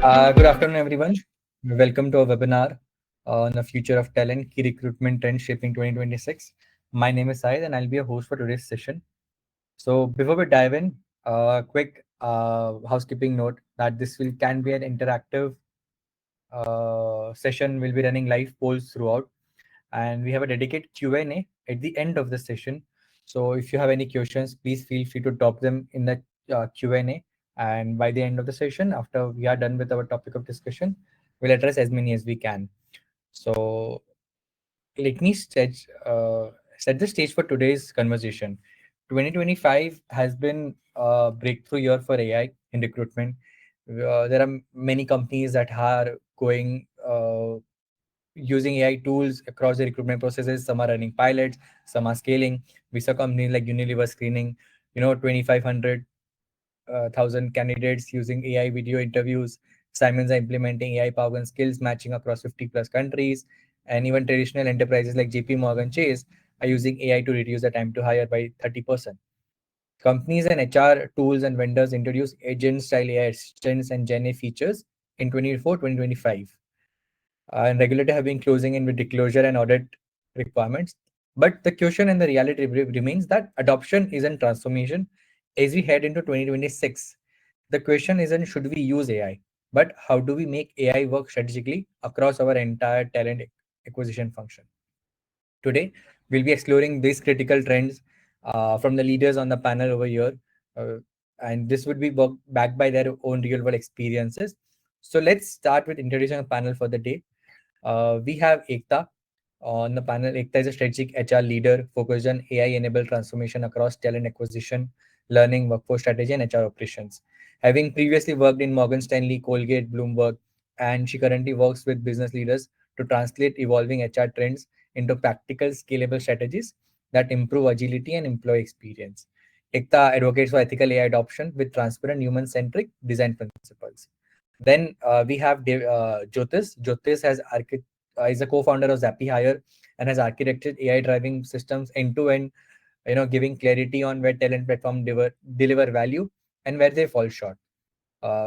Good afternoon, everyone. Welcome to our webinar on the future of talent, key recruitment trends shaping 2026. My name is Syed, and I'll be a host for today's session. So, before we dive in, quick housekeeping note that this will can be an interactive session. We'll be running live polls throughout, and we have a dedicated Q&A at the end of the session. So, if you have any questions, please feel free to drop them in the Q&A. And by the end of the session, after we are done with our topic of discussion, we'll address as many as we can. So let me set the stage for today's conversation. 2025 has been a breakthrough year for AI in recruitment. There are many companies that are going using AI tools across the recruitment processes. Some are running pilots, some are scaling. We saw companies like Unilever screening, 2,500 thousand candidates using AI video interviews. Siemens are implementing AI powered skills matching across 50 plus countries. And even traditional enterprises like JP Morgan Chase are using AI to reduce the time to hire by 30%. Companies and HR tools and vendors introduce agent style AI assistants and Gen A features in 2025. And regulators have been closing in with disclosure and audit requirements. But the question and the reality remains that adoption isn't transformation. As we head into 2026, the question isn't should we use AI, but how do we make AI work strategically across our entire talent acquisition function? Today, we'll be exploring these critical trends from the leaders on the panel over here. Uh, and this would be backed by their own real world experiences. So let's start with introducing a panel for the day. We have Ekta on the panel. Ekta is a strategic HR leader focused on AI-enabled transformation across talent acquisition, learning, workforce strategy, and HR operations. Having previously worked in Morgan Stanley, Colgate, Bloomberg, and she currently works with business leaders to translate evolving HR trends into practical, scalable strategies that improve agility and employee experience. Ekta advocates for ethical AI adoption with transparent, human-centric design principles. Then we have Jyotis. Jyotis is a co-founder of Zappy Hire and has architected AI driving systems end to end, giving clarity on where talent platform deliver value and where they fall short.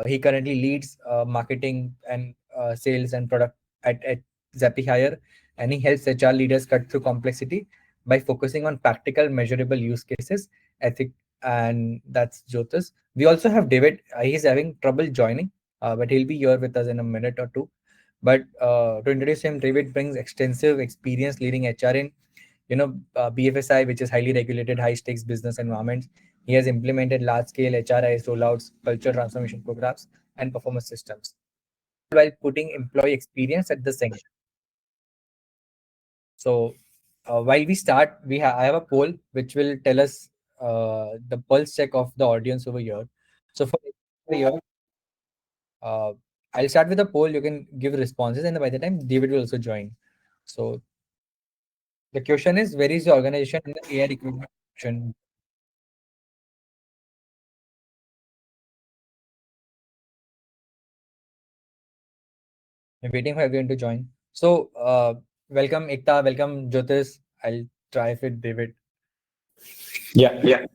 He currently leads marketing and sales and product at Zappy Hire, and he helps HR leaders cut through complexity by focusing on practical, measurable use cases, ethic, and that's Jyotis. We also have David. He's having trouble joining, but he'll be here with us in a minute or two. But to introduce him, David brings extensive experience leading HR in, BFSI, which is highly regulated, high-stakes business environments. He has implemented large-scale HRIS rollouts, culture transformation programs, and performance systems, while putting employee experience at the center. So, while we start, I have a poll which will tell us the pulse check of the audience over here. So, for here, uh, I'll start with a poll. You can give responses, and by the time David will also join. So, the question is, where is the organization in the AI recruitment option? I'm waiting for everyone to join. So, welcome Ekta, welcome Jyotis. I'll try with David. Yeah, yeah.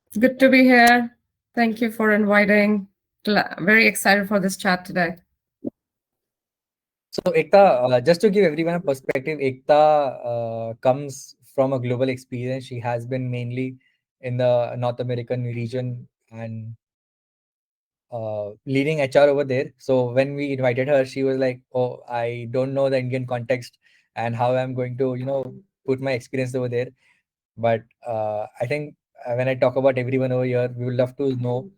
It's good to be here. Thank you for inviting. Very excited for this chat today. So, Ekta, just to give everyone a perspective, Ekta comes from a global experience. She has been mainly in the North American region and leading HR over there. So when we invited her, she was like, "Oh, I don't know the Indian context and how I'm going to, put my experience over there." But I think when I talk about everyone over here, we would love to know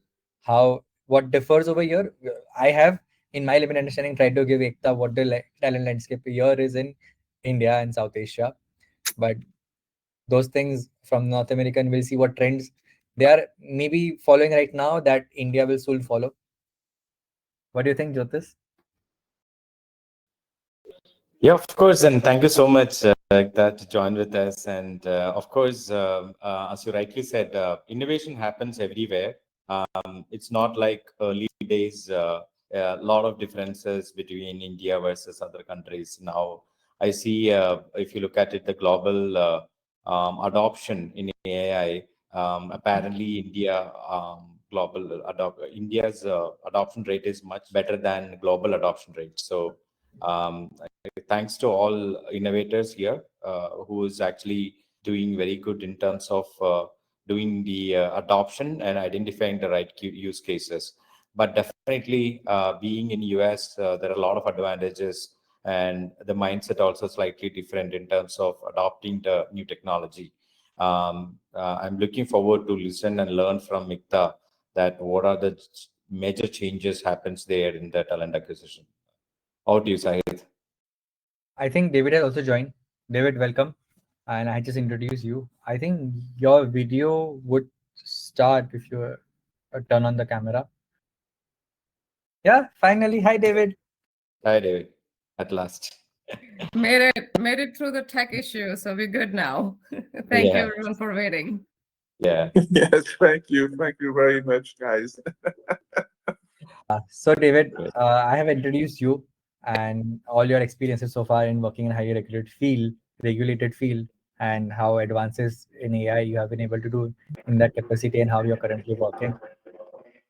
what differs over here. I have, in my limited understanding, tried to give Ekta what the talent landscape here is in India and South Asia. But those things from North American, we'll see what trends they are maybe following right now that India will soon follow. What do you think, Jyotis? Yeah, of course. And thank you so much that to join with us. And of course, as you rightly said, innovation happens everywhere. It's not like early days, a lot of differences between India versus other countries. Now, I see if you look at it, the global adoption in AI. Apparently, India's adoption rate is much better than global adoption rate. So, thanks to all innovators here who is actually doing very good in terms of doing the adoption and identifying the right use cases. But definitely, being in US, there are a lot of advantages, and the mindset also slightly different in terms of adopting the new technology. I'm looking forward to listen and learn from Mikta that what are the major changes happens there in the talent acquisition. How do you, Sahid? I think David has also joined. David, welcome. And I just introduced you. I think your video would start if you turn on the camera. Yeah, finally. Hi, David. Hi, David. At last. Made it through the tech issue, so we're good now. Thank you Yeah. everyone for waiting. Yeah. Yes, thank you. Thank you very much, guys. So, David, Great. I have introduced you and all your experiences so far in working in highly regulated field, and how advances in AI you have been able to do in that capacity and how you're currently working.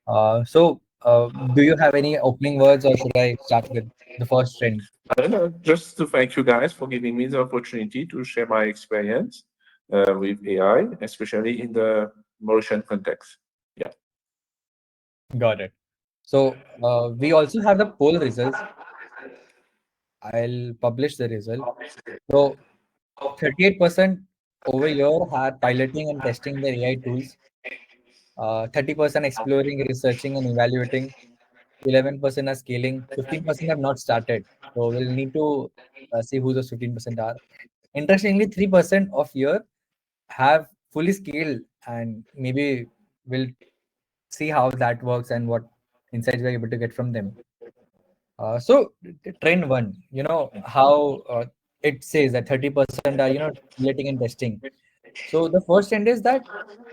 Do you have any opening words, or should I start with the first trend? I don't know, just to thank you guys for giving me the opportunity to share my experience with AI, especially in the motion context. Yeah. Got it. So we also have the poll results. I'll publish the result. So 38% over here are piloting and testing the AI tools. 30% exploring, researching, and evaluating. 11% are scaling. 15% have not started. So we'll need to see who those 15% are. Interestingly, 3% of here have fully scaled, and maybe we'll see how that works and what insights we're able to get from them. Trend one, how it says that 30% are, piloting and testing. So the first trend is that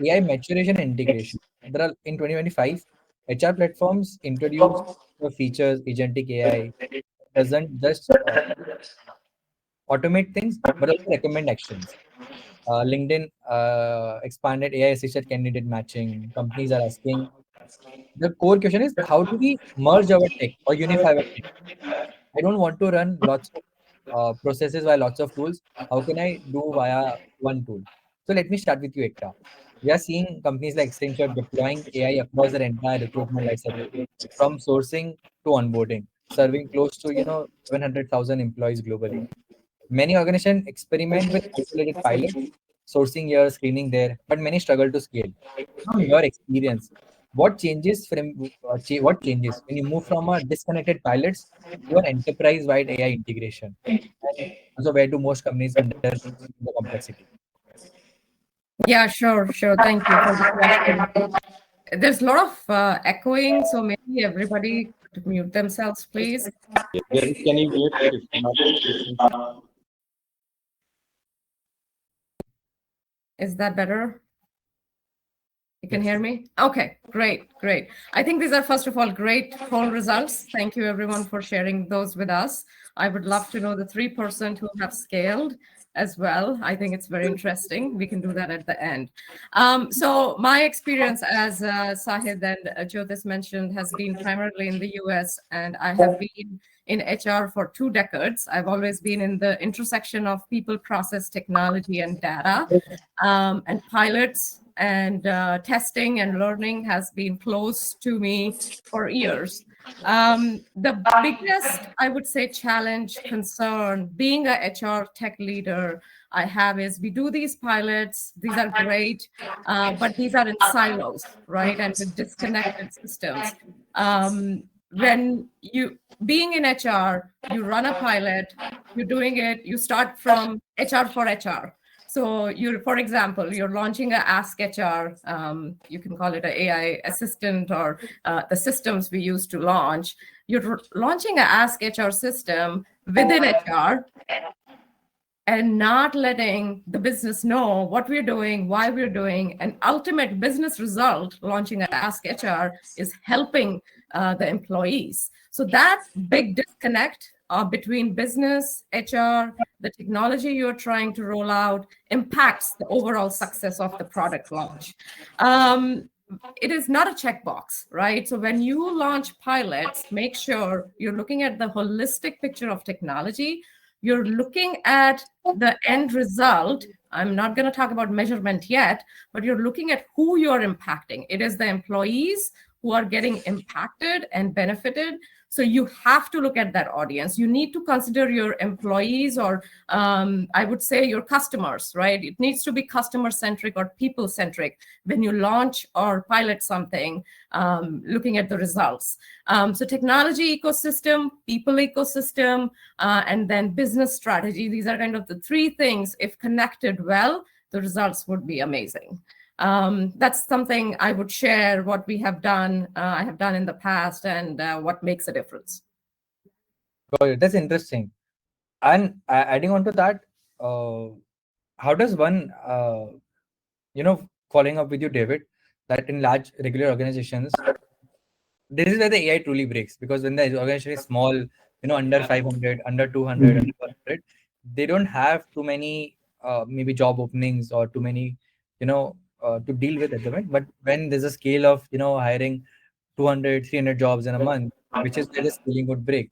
AI maturation and integration. There are in 2025, HR platforms introduce the features agentic AI doesn't just automate things, but also recommend actions. LinkedIn expanded AI assisted candidate matching. Companies are asking, the core question is, how do we merge our tech or unify our tech? I don't want to run lots of processes via lots of tools. How can I do via one tool? So let me start with you, Ekta. We are seeing companies like Accenture deploying AI across their entire recruitment lifecycle, from sourcing to onboarding, serving close to 700,000 employees globally. Many organizations experiment with isolated pilots, sourcing here, screening there, but many struggle to scale. From your experience, what changes when you move from a disconnected pilots to an enterprise-wide AI integration? And also, where do most companies underestimate the complexity? Yeah, sure. Thank you for the question. There's a lot of echoing, so maybe everybody could mute themselves, please. Can you mute it if you're not listening? Is that better? You can hear me? Okay, great. I think these are, first of all, great poll results. Thank you, everyone, for sharing those with us. I would love to know the 3% who have scaled as well. I think it's very interesting. We can do that at the end. So my experience, as Sahid and Jyotis mentioned, has been primarily in the US, and I have been in HR for 2 decades. I've always been in the intersection of people, process, technology, and data, and pilots and testing and learning has been close to me for years. The biggest, I would say, challenge, concern, being a HR tech leader I have is we do these pilots, these are great, but these are in silos, right? And with disconnected systems. When you, being in HR, you run a pilot, you're doing it, you start from HR for HR. So you're, for example, you're launching a Ask HR, you can call it an AI assistant, or the systems we use to launch. You're launching a Ask HR system within HR and not letting the business know what we're doing, why we're doing. An ultimate business result, launching an Ask HR, is helping the employees. So that big disconnect between business, HR, the technology you're trying to roll out impacts the overall success of the product launch. It is not a checkbox, right? So when you launch pilots, make sure you're looking at the holistic picture of technology. You're looking at the end result. I'm not going to talk about measurement yet, but you're looking at who you're impacting. It is the employees who are getting impacted and benefited. So you have to look at that audience. You need to consider your employees, or I would say your customers, right? It needs to be customer centric or people centric when you launch or pilot something, looking at the results. So technology ecosystem, people ecosystem, and then business strategy. These are kind of the three things. If connected well, the results would be amazing. That's something I would share, what we have done, I have done in the past, and what makes a difference. Got it. That's interesting. And adding on to that, how does one, following up with you, David, that in large regular organizations, this is where the AI truly breaks, because when the organization is small, under 500, under 200, under 100, they don't have too many maybe job openings or too many, to deal with at the moment. But when there's a scale of, hiring 200, 300 jobs in a month, which is where the scaling would break.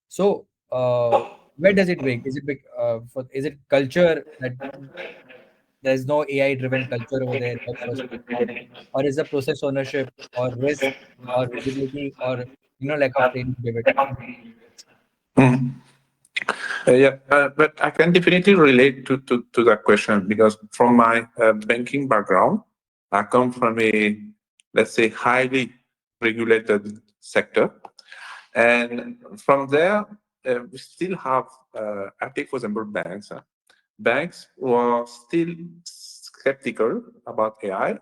So, where does it break? Is it culture that there's no AI-driven culture over there by the first place? Or is the process ownership or risk or visibility or lack of training, David? Mhm. Yeah, but I can definitely relate to that question, because from my banking background, I come from a, let's say, highly regulated sector. And from there, we still have, I take, for example, banks. Banks were still skeptical about AI.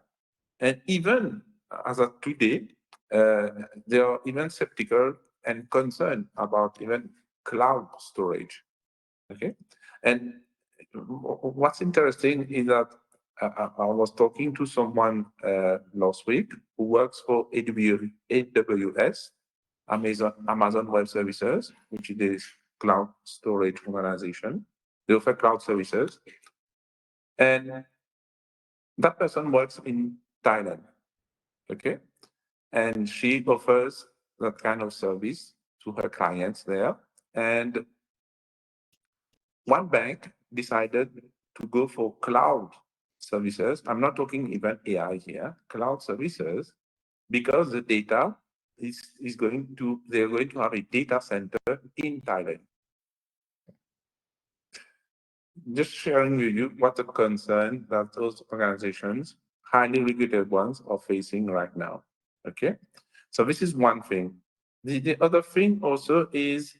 And even as of today, they are even skeptical and concerned about even cloud storage. Okay. And what's interesting is that I was talking to someone last week who works for AWS, Amazon Web Services, which is cloud storage organization. They offer cloud services. And that person works in Thailand. Okay. And she offers that kind of service to her clients there. And one bank decided to go for cloud services. I'm not talking even AI here, cloud services, because the data is going to, they're going to have a data center in Thailand. Just sharing with you what the concern that those organizations, highly regulated ones, are facing right now. Okay, so this is one thing. The other thing also is,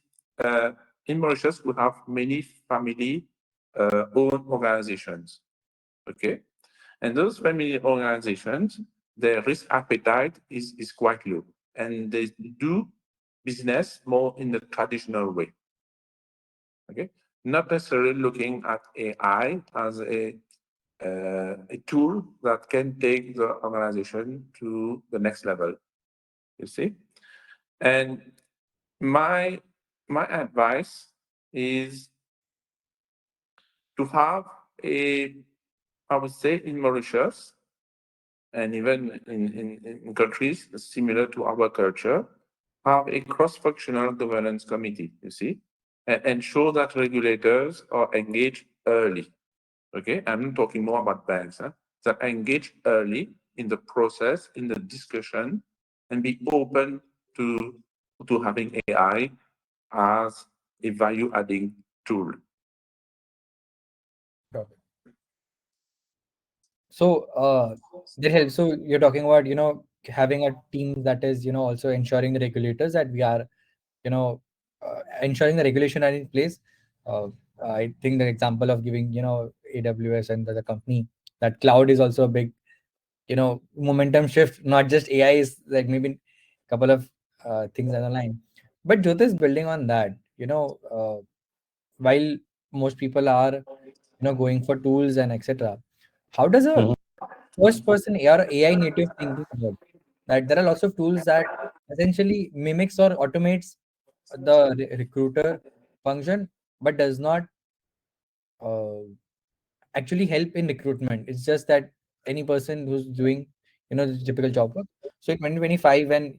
in Mauritius, we have many family owned organizations. Okay, and those family organizations, their risk appetite is quite low, and they do business more in the traditional way. Okay, not necessarily looking at AI as a tool that can take the organization to the next level. You see, and my advice is to have a, I would say, in Mauritius and even in countries similar to our culture, have a cross-functional governance committee, you see, and ensure that regulators are engaged early. Okay, I'm not talking more about banks, that engage early in the process, in the discussion, and be open to having AI as a value-adding tool. Got it. So, that helps. So you're talking about, having a team that is, also ensuring the regulators that we are, ensuring the regulation are in place. Uh, I think the example of giving, AWS and the company, that cloud is also a big, momentum shift. Not just AI is like maybe a couple of things down the line. But Jyoti is building on that, while most people are, going for tools and etc. How does a first person or AI native thinking work? That there are lots of tools that essentially mimics or automates the recruiter function, but does not uh, actually help in recruitment. It's just that any person who's doing, the typical job work. So in 2025, when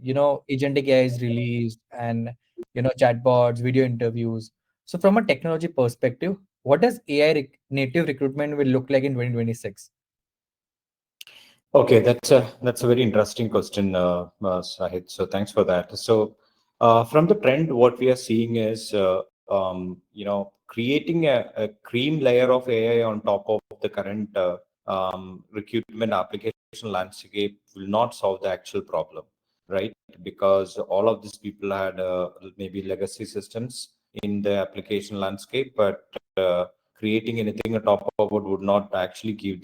agentic AI is released, and chatbots, video interviews. So from a technology perspective, what does AI native recruitment will look like in 2026? Okay, that's a very interesting question, Sahid. So thanks for that. So from the trend, what we are seeing is creating a cream layer of AI on top of the current recruitment application landscape will not solve the actual problem, right? Because all of these people had maybe legacy systems in the application landscape, but creating anything on top of it would not actually give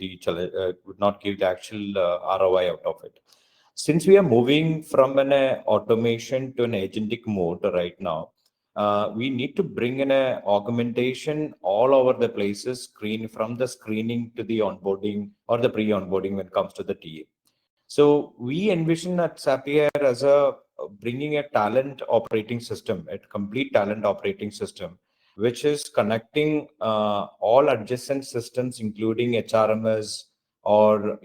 would not give the actual ROI out of it. Since we are moving from an automation to an agentic mode right now, we need to bring in a augmentation all over the places, from the screening to the onboarding or the pre-onboarding when it comes to the TA. So we envision at Zapier as bringing a talent operating system, a complete talent operating system, which is connecting all adjacent systems, including HRMS or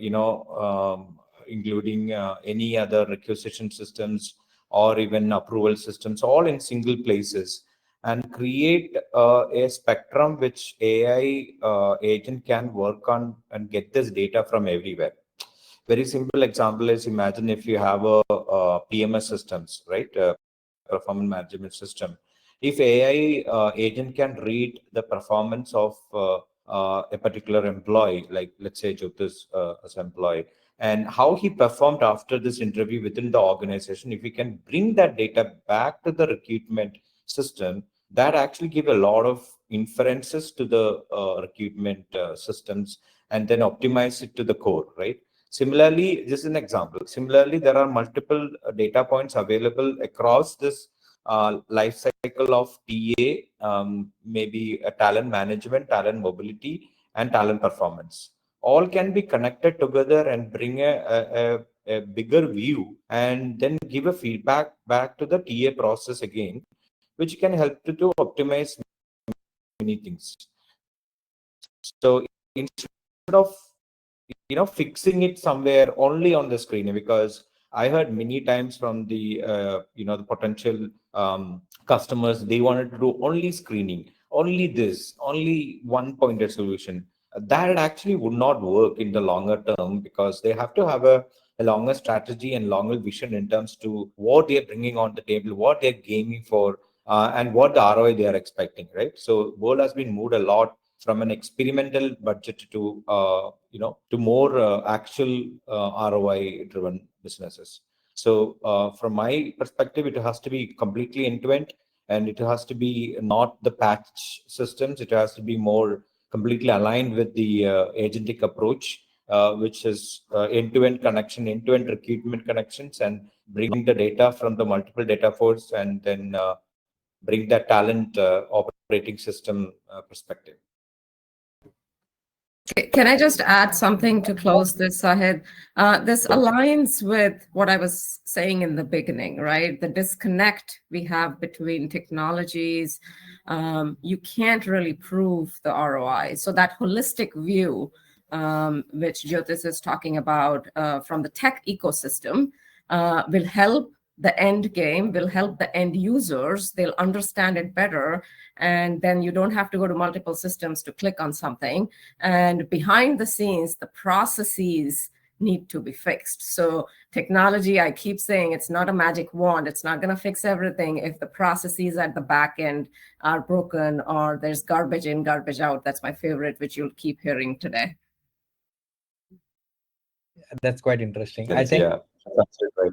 including any other requisition systems or even approval systems, all in single places, and create a spectrum which AI agent can work on and get this data from everywhere. Very simple example is, imagine if you have a PMS systems, right? Performance management system. If AI agent can read the performance of a particular employee, like let's say Jyotis as employee, and how he performed after this interview within the organization, if we can bring that data back to the recruitment system, that actually give a lot of inferences to the recruitment systems, and then optimize it to the core, right? Similarly, just an example. Similarly, there are multiple data points available across this life cycle of TA, maybe a talent management, talent mobility, and talent performance. All can be connected together and bring a bigger view, and then give a feedback back to the TA process again, which can help to optimize many things. So instead of fixing it somewhere only on the screen, because I heard many times from the potential customers, they wanted to do only screening, only this, only one pointed solution. That actually would not work in the longer term, because they have to have a longer strategy and longer vision in terms to what they're bringing on the table, what they're gaming for, and what the ROI they are expecting, right? So world has been moved a lot from an experimental budget to to more actual ROI driven businesses. So from my perspective, it has to be completely end to end, and it has to be not the patch systems. It has to be more completely aligned with the agentic approach, which is end to end connection, end to end recruitment connections, and bring the data from the multiple data sources, and then bring that talent operating system perspective. Can I just add something to close this, Sahid? This aligns with what I was saying in the beginning, right? The disconnect we have between technologies. You can't really prove the ROI. So that holistic view, which Jyotis is talking about from the tech ecosystem, will help the end game, will help the end users. They'll understand it better. And then you don't have to go to multiple systems to click on something. And behind the scenes, the processes need to be fixed. So technology, I keep saying, it's not a magic wand. It's not going to fix everything if the processes at the back end are broken, or there's garbage in, garbage out. That's my favorite, which you'll keep hearing today. That's quite interesting. Yes, I think yeah, that's right.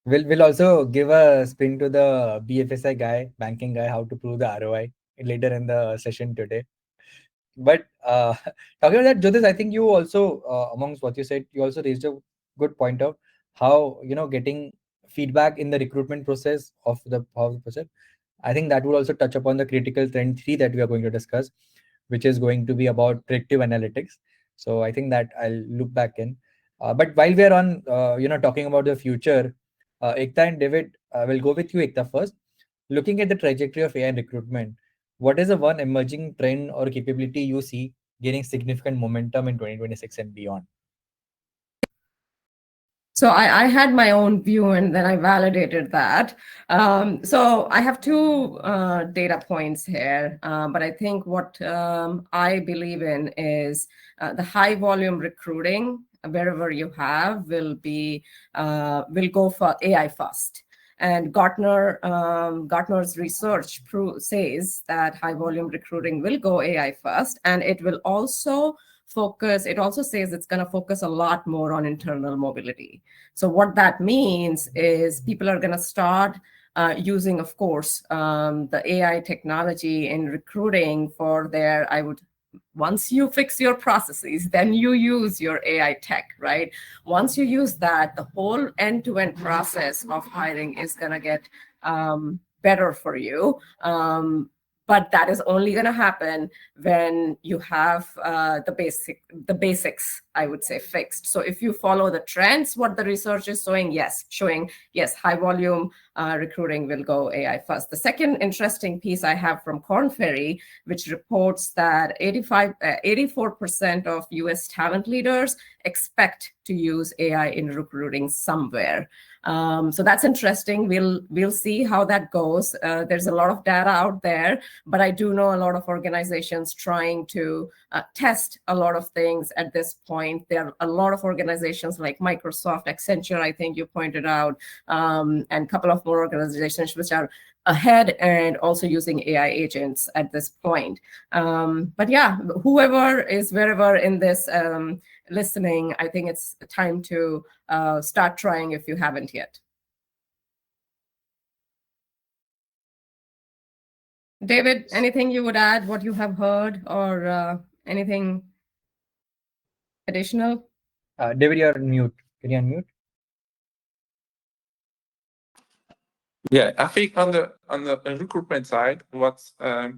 we'll also give a spin to the BFSI guy, banking guy, how to prove the ROI later in the session today. But talking about that, Jyotis, I think you also, amongst what you said, you also raised a good point of how getting feedback in the recruitment process of the process. I think that would also touch upon the critical trend 3 that we are going to discuss, which is going to be about predictive analytics. So I think that I'll look back in. But while we are on, talking about the future, Ekta and David, we'll go with you, Ekta, first. Looking at the trajectory of AI recruitment, what is the one emerging trend or capability you see gaining significant momentum in 2026 and beyond? So I had my own view and then I validated that. So I have two data points here, but I think what I believe in is the high volume recruiting wherever you have will go for AI first. And Gartner's research says that high volume recruiting will go AI first, and it will also focus. It also says it's going to focus a lot more on internal mobility. So what that means is people are going to start using, of course, the AI technology in recruiting for their, once you fix your processes, then you use your AI tech, right? Once you use that, the whole end-to-end process of hiring is going to get better for you. But that is only going to happen when you have the basics, I would say, fixed. So if you follow the trends, what the research is showing, yes, high volume recruiting will go AI first. The second interesting piece I have from Korn Ferry, which reports that 84% of US talent leaders expect to use AI in recruiting somewhere. So that's interesting. We'll see how that goes. There's a lot of data out there, but I do know a lot of organizations trying to test a lot of things at this point. There are a lot of organizations like Microsoft, Accenture, I think you pointed out, and a couple of more organizations which are ahead and also using AI agents at this point. But yeah, whoever is wherever in this listening, I think it's time to start trying if you haven't yet. David, anything you would add, what you have heard, or anything additional? David, you're on mute. Can you unmute? Yeah, I think on the recruitment side, what's I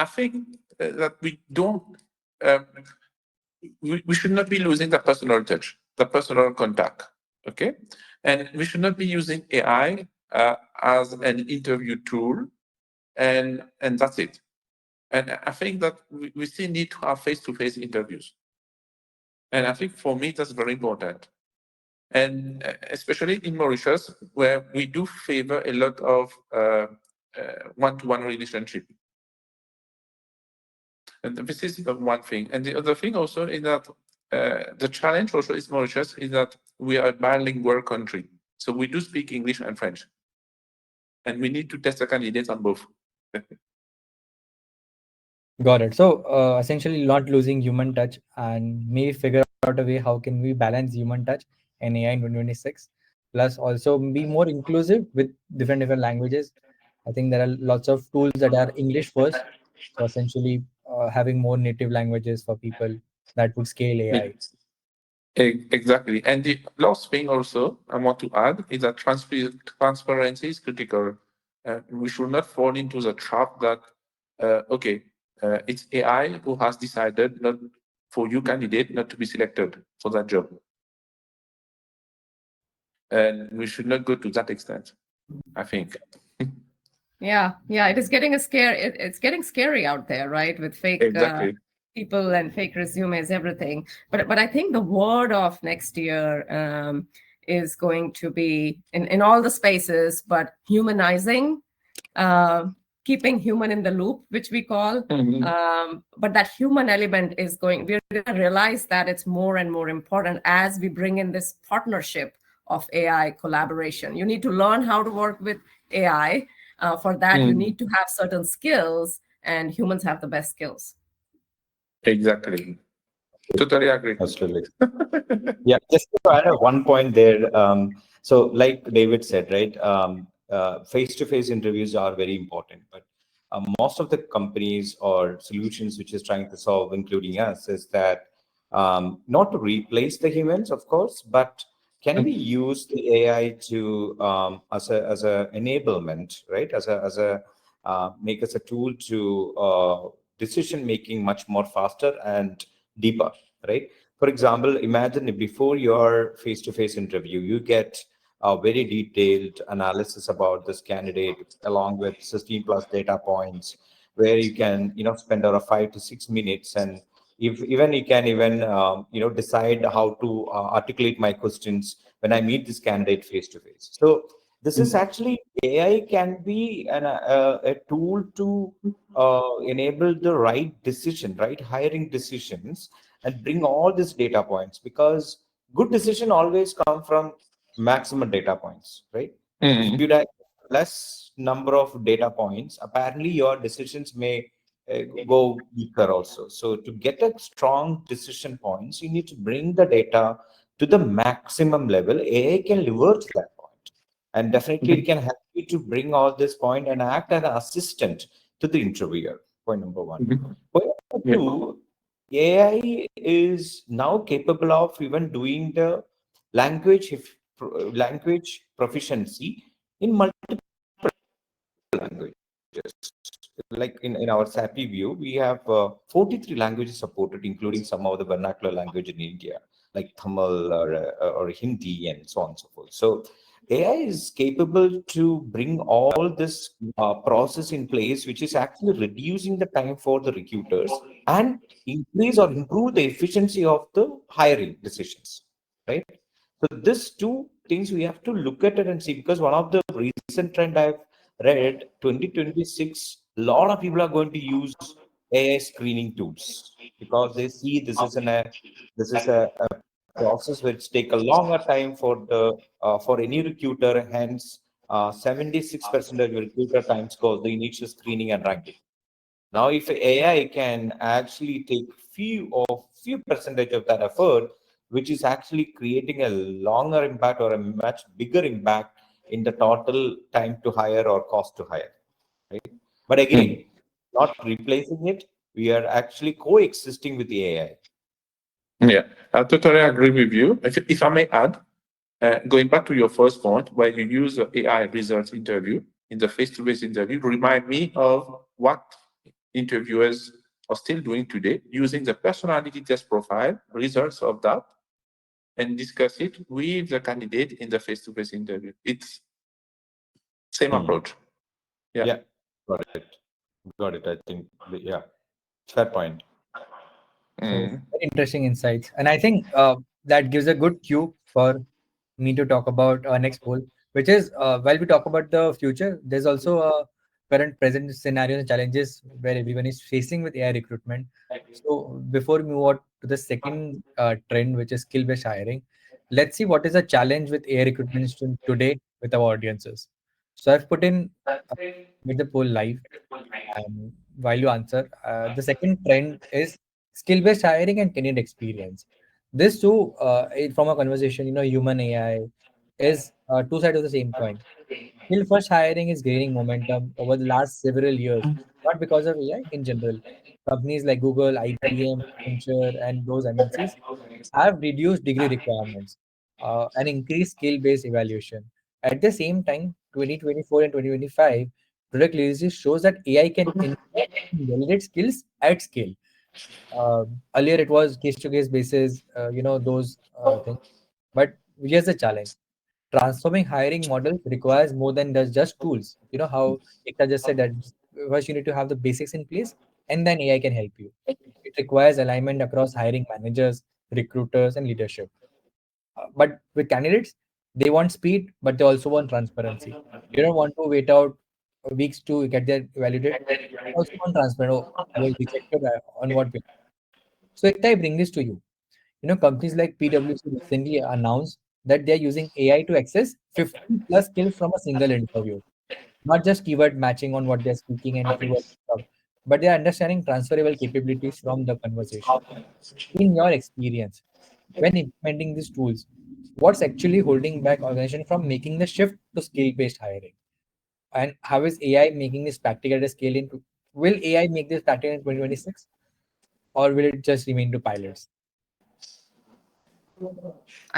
think that we don't we should not be losing the personal touch, the personal contact. Okay, and we should not be using AI as an interview tool, and that's it. And I think that we still need to have face-to-face interviews. And I think for me that's very important. And especially in Mauritius, where we do favor a lot of one-to-one relationship. And this is the one thing. And the other thing also is that the challenge also is Mauritius is that we are a bilingual country. So we do speak English and French. And we need to test the candidates on both. Got it. So essentially not losing human touch and maybe figure out a way how can we balance human touch and AI in 2026. Plus also be more inclusive with different languages. I think there are lots of tools that are English first. So essentially having more native languages for people that would scale AI. Exactly. And the last thing also I want to add is that transparency is critical. We should not fall into the trap that, it's AI who has decided not for you candidate not to be selected for that job. And we should not go to that extent, I think. Yeah, it is getting it's getting scary out there, right? With fake people and fake resumes, everything. But I think the word of next year is going to be in all the spaces, but humanizing, keeping human in the loop, which we call. But that human element is we're going to realize that it's more and more important as we bring in this partnership of AI collaboration. You need to learn how to work with AI. For that, you need to have certain skills, and humans have the best skills. Exactly. Totally agree. Absolutely. Yeah, just to add one point there. So like David said, right, face-to-face interviews are very important, but most of the companies or solutions which is trying to solve, including us, is that not to replace the humans, of course, but can we use the AI to as a enablement, right? As a make us a tool to decision making much more faster and deeper, right? For example, imagine if before your face-to-face interview, you get very detailed analysis about this candidate along with 16 plus data points, where you can spend around 5 to 6 minutes, and if even you can even decide how to articulate my questions when I meet this candidate face to face. So this is actually, AI can be a tool to enable the right hiring decisions, and bring all these data points, because good decision always come from maximum data points, right? If you have less number of data points, apparently your decisions may go weaker also. So to get a strong decision points, you need to bring the data to the maximum level. AI can leverage that point, and definitely it can help you to bring all this point and act as an assistant to the interviewer. Point number one. Point number two, AI is now capable of even doing the language language proficiency in multiple languages. Like in our SAPI view, we have 43 languages supported, including some of the vernacular language in India, like Tamil or Hindi and so on and so forth. So AI is capable to bring all this process in place, which is actually reducing the time for the recruiters and increase or improve the efficiency of the hiring decisions, right? So these two things we have to look at it and see, because one of the recent trend I've read, 2026, a lot of people are going to use AI screening tools, because they see this is a process which take a longer time for the for any recruiter. Hence, 76% of recruiter time scores the initial screening and ranking. Now, if AI can actually take few percentage of that effort, which is actually creating a longer impact or a much bigger impact in the total time to hire or cost to hire, right? But again, not replacing it, we are actually coexisting with the AI. Yeah, I totally agree with you. If I may add, going back to your first point, where you use the AI results interview in the face-to-face interview, remind me of what interviewers are still doing today, using the personality test profile results of that, and discuss it with the candidate in the face-to-face interview. It's same approach. Yeah, got it. I think, yeah, fair point. So very interesting insights, and I think that gives a good cue for me to talk about our next poll, which is while we talk about the future, there's also a current present scenarios and challenges where everyone is facing with AI recruitment. So before we move on to the second trend, which is skill-based hiring, let's see what is the challenge with AI recruitment today with our audiences. So I've put in with the poll live, and while you answer, the second trend is skill-based hiring and candidate experience. This too, from a conversation, human AI is two sides of the same coin. Skill-first hiring is gaining momentum over the last several years, not because of AI in general. Companies like Google, IBM, Accenture, and those MNCs have reduced degree requirements and increased skill-based evaluation. At the same time, 2024 and 2025, product releases shows that AI can validate skills at scale. Earlier, it was case-to-case basis, those things. But here's the challenge. Transforming hiring models requires more than just tools. You know how Ekta just said that first you need to have the basics in place, and then AI can help you. It requires alignment across hiring managers, recruiters, and leadership. But with candidates, they want speed, but they also want transparency. You don't want to wait out weeks to get their validated. They also want transparent. Oh, I was rejected on what basis. So if I bring this to you, companies like PwC recently announced that they're using AI to access 50 plus skills from a single interview, not just keyword matching on what they're speaking and keyword stuff, but they're understanding transferable capabilities from the conversation. In your experience, when implementing these tools, what's actually holding back organization from making the shift to skill-based hiring? And how is AI making this practical at a scale into will AI make this practical in 2026, or will it just remain to pilots?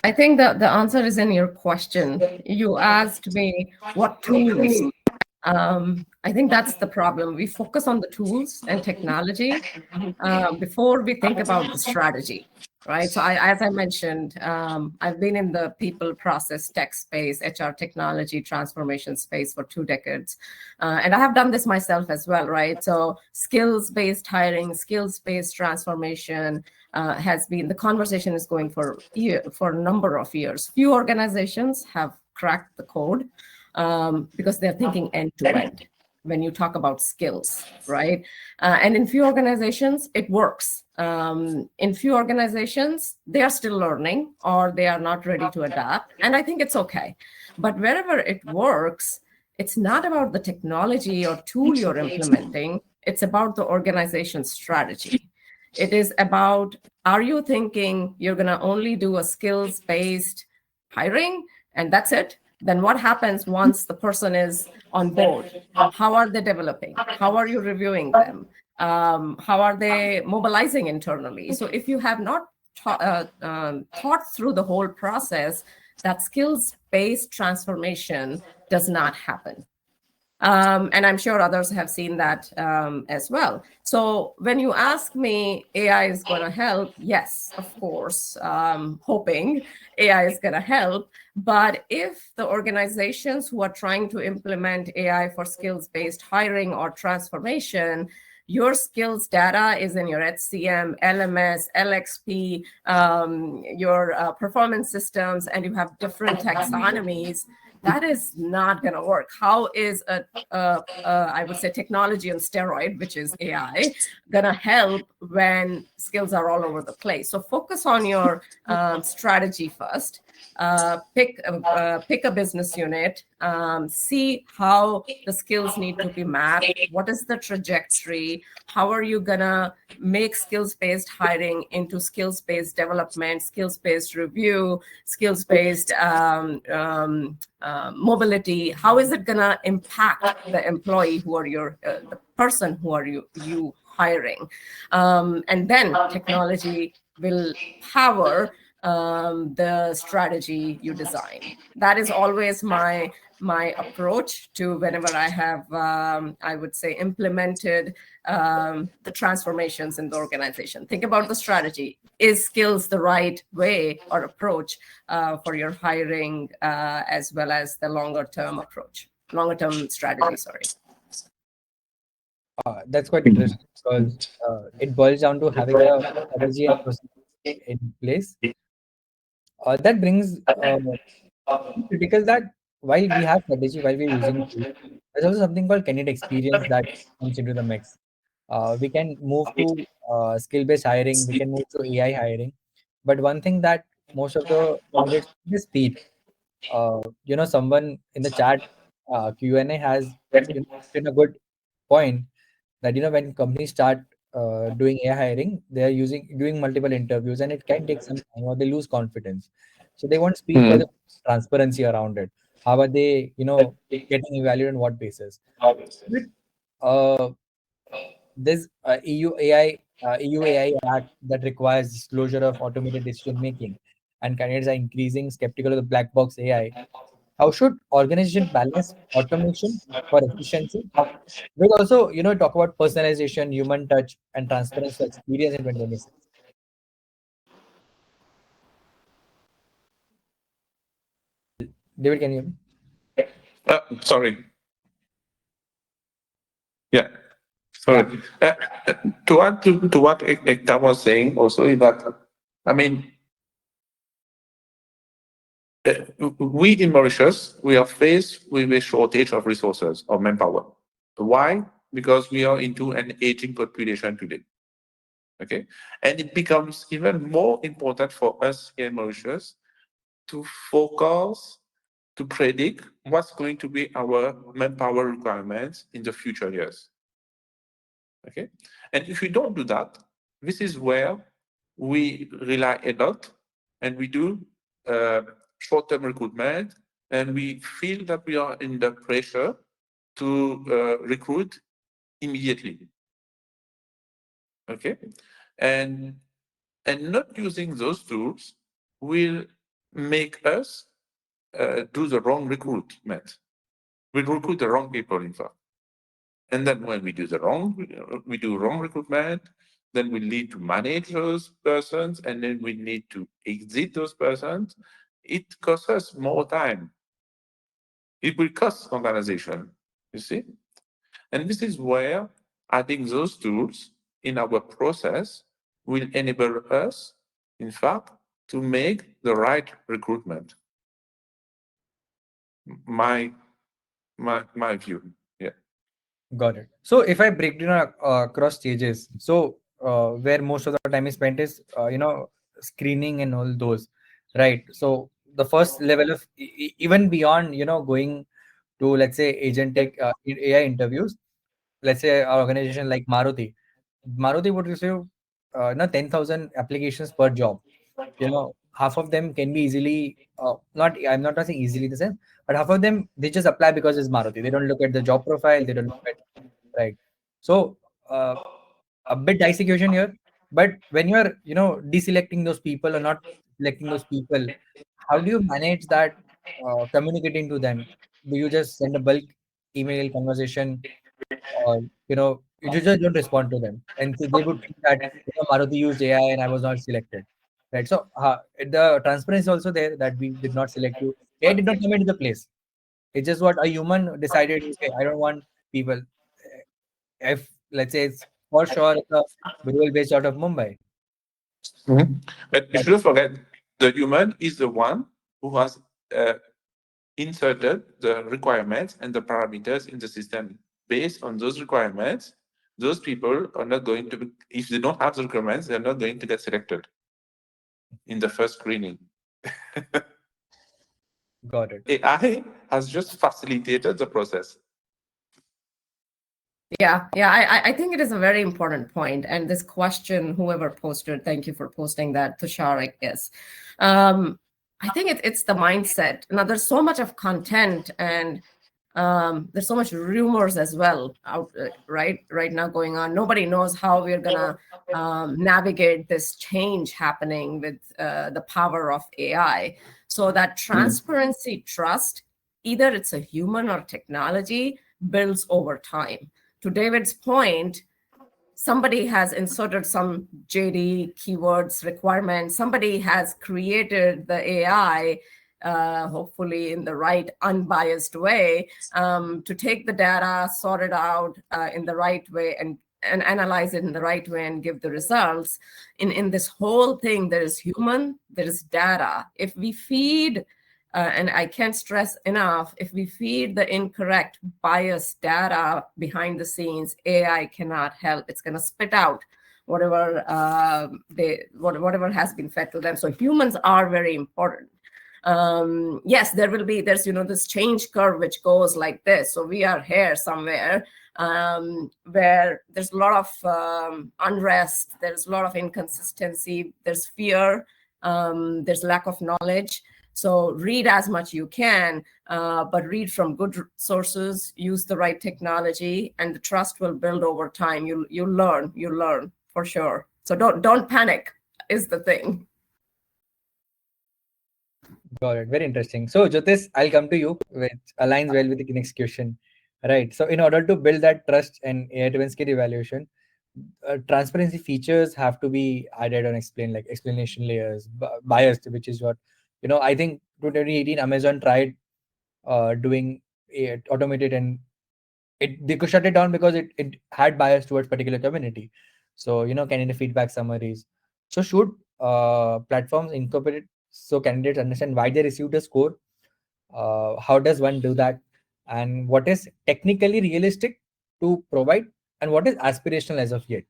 I think the answer is in your question. You asked me what tools. I think that's the problem. We focus on the tools and technology before we think about the strategy. right? So as I mentioned, I've been in the people, process, tech space, HR technology, transformation space for 2 decades. And I have done this myself as well, right? So skills-based hiring, skills-based transformation has been, the conversation is going for a number of years. Few organizations have cracked the code because they're thinking end to end when you talk about skills, right? And in few organizations, it works. In few organizations, they are still learning or they are not ready to adapt. And I think it's okay. But wherever it works, it's not about the technology or tool you're implementing. It's about the organization strategy. It is about, are you thinking you're going to only do a skills-based hiring and that's it? Then what happens once the person is on board? How are they developing? How are you reviewing them? How are they mobilizing internally? So if you have not thought through the whole process, that skills-based transformation does not happen. And I'm sure others have seen that as well. So when you ask me, AI is going to help, yes, of course, hoping AI is going to help. But if the organizations who are trying to implement AI for skills-based hiring or transformation, your skills data is in your HCM, LMS, LXP, your performance systems, and you have different taxonomies, that is not going to work. How is I would say technology on steroid, which is AI, going to help when skills are all over the place? So focus on your strategy first. Pick a business unit, see how the skills need to be mapped. What is the trajectory? How are you gonna make skills-based hiring into skills-based development, skills-based review, skills-based mobility? How is it gonna impact the employee who are the person who are you hiring? And then technology will power the strategy you design. That is always my approach to whenever I have, I would say, implemented the transformations in the organization. Think about the strategy. Is skills the right way or approach for your hiring, as well as the longer term strategy, sorry. That's quite interesting because it boils down to having a strategy and process in place. That brings critical that while we have strategy, while we're using tools, there's also something called candidate experience that comes into the mix. We can move to skill-based hiring, we can move to AI hiring, but one thing that most of the candidates is speed. Someone in the chat Q&A has in a good point that when companies start doing AI hiring, they are doing multiple interviews, and it can take some time, or they lose confidence. So they want speed, but transparency around it. How are they, getting evaluated on what basis? But, there's EU AI Act that requires disclosure of automated decision making, and candidates are increasing skeptical of the black box AI. How should organization balance automation for efficiency? We'll also, talk about personalization, human touch, and transparency for experience in 2026. David, can you hear me? Sorry. Yeah. Sorry. To add to what Ekta was saying also is that, I mean, we in Mauritius, we are faced with a shortage of resources, of manpower. Why? Because we are into an aging population today. Okay. And it becomes even more important for us here in Mauritius to focus, to predict what's going to be our manpower requirements in the future years. Okay. And if we don't do that, this is where we rely a lot and we do short-term recruitment, and we feel that we are in the pressure to recruit immediately. Okay. And not using those tools will make us do the wrong recruitment. We recruit the wrong people, in fact. And then when we do wrong recruitment, then we need to manage those persons, and then we need to exit those persons. It costs us more time. It will cost organization, you see? And this is where adding those tools in our process will enable us, in fact, to make the right recruitment. My view. Yeah. Got it. So if I break down across stages, so where most of the time is spent is screening and all those, right? So the first level of even beyond going to, let's say, agentic AI interviews, let's say our organization like Maruti would receive 10,000 applications per job. Half of them can be easily not I'm not saying easily in the sense, but half of them they just apply because it's Maruti. They don't look at the job profile, they don't look at, right? So uh, a bit dicey question here, but when you're deselecting those people or not selecting those people, how do you manage that, communicating to them? Do you just send a bulk email conversation, or you just don't respond to them, and so they would think that Maruti used AI and I was not selected, right? So the transparency is also there, that we did not select you. AI did not come into the place. It's just what a human decided. Okay, I don't want people. If, let's say, it's for sure it's a role based out of Mumbai. But you But shouldn't forget, the human is the one who has uh, inserted the requirements and the parameters in the system. Based on those requirements, those people are not going to be, if they don't have the requirements, they're not going to get selected in the first screening. got it. AI has just facilitated the process. Yeah, I think it is a very important point. And this question, whoever posted, thank you for posting that, Tushar, I guess. I think it's the mindset. Now, there's so much of content, and there's so much rumors as well out right now going on. Nobody knows how we're gonna navigate this change happening with the power of AI. So that transparency, trust, either it's a human or technology, builds over time. To David's point, somebody has inserted some JD keywords requirements. Somebody has created the AI, hopefully in the right unbiased way, to take the data, sort it out in the right way, and analyze it in the right way and give the results. In this whole thing, there is human, there is data. If we feed and I can't stress enough, if we feed the incorrect biased data behind the scenes, AI cannot help. It's going to spit out whatever whatever has been fed to them. So humans are very important. Yes, there's this change curve which goes like this. So we are here somewhere where there's a lot of unrest, there's a lot of inconsistency, there's fear, there's lack of knowledge. So read as much you can, but read from good sources, use the right technology, and the trust will build over time. You learn for sure. So don't panic is the thing. Got it. Very interesting. So, Jyotish, I'll come to you, which aligns well with the next question. Right. So, in order to build that trust and AI-driven skill evaluation, transparency features have to be added and explained, like explanation layers, biased, which is what, I think 2018 Amazon tried doing it automated, and they could shut it down because it had bias towards particular community. So, candidate feedback summaries. So, should platforms incorporate so candidates understand why they received a score? How does one do that? And what is technically realistic to provide? And what is aspirational as of yet?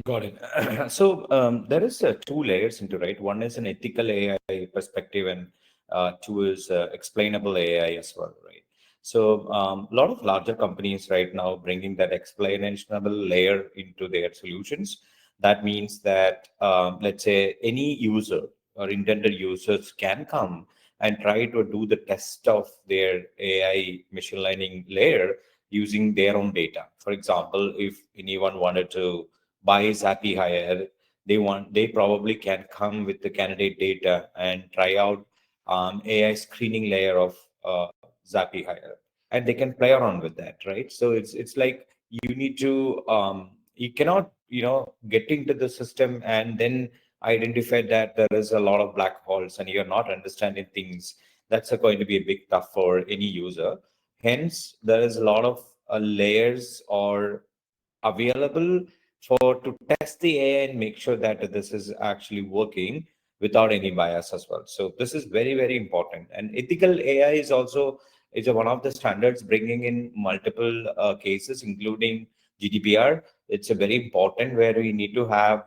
Got it. So there is two layers into, right. One is an ethical AI perspective, and two is explainable AI as well, right. So a lot of larger companies right now bringing that explainable layer into their solutions. That means that let's say any user or intended users can come and try to do the test of their AI machine learning layer using their own data. For example, if anyone wanted to buy Zappy Hire, they probably can come with the candidate data and try out AI screening layer of Zappy Hire, and they can play around with that, right? So it's like you need to you cannot get into the system and then identify that there is a lot of black holes and you're not understanding things, that's going to be a big tough for any user. Hence, there is a lot of layers or available for to test the AI and make sure that this is actually working without any bias as well. So this is very, very important. And ethical AI is also one of the standards, bringing in multiple cases, including GDPR. It's a very important where we need to have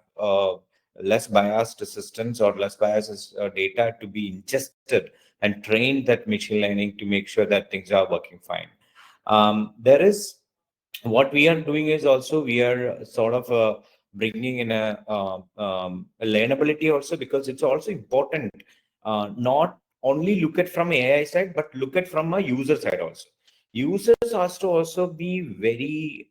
less biased systems or less biased data to be ingested and trained that machine learning to make sure that things are working fine. There is what we are doing is also we are sort of bringing in a learnability also, because it's also important not only look at from AI side but look at from a user side also. Users has to also be very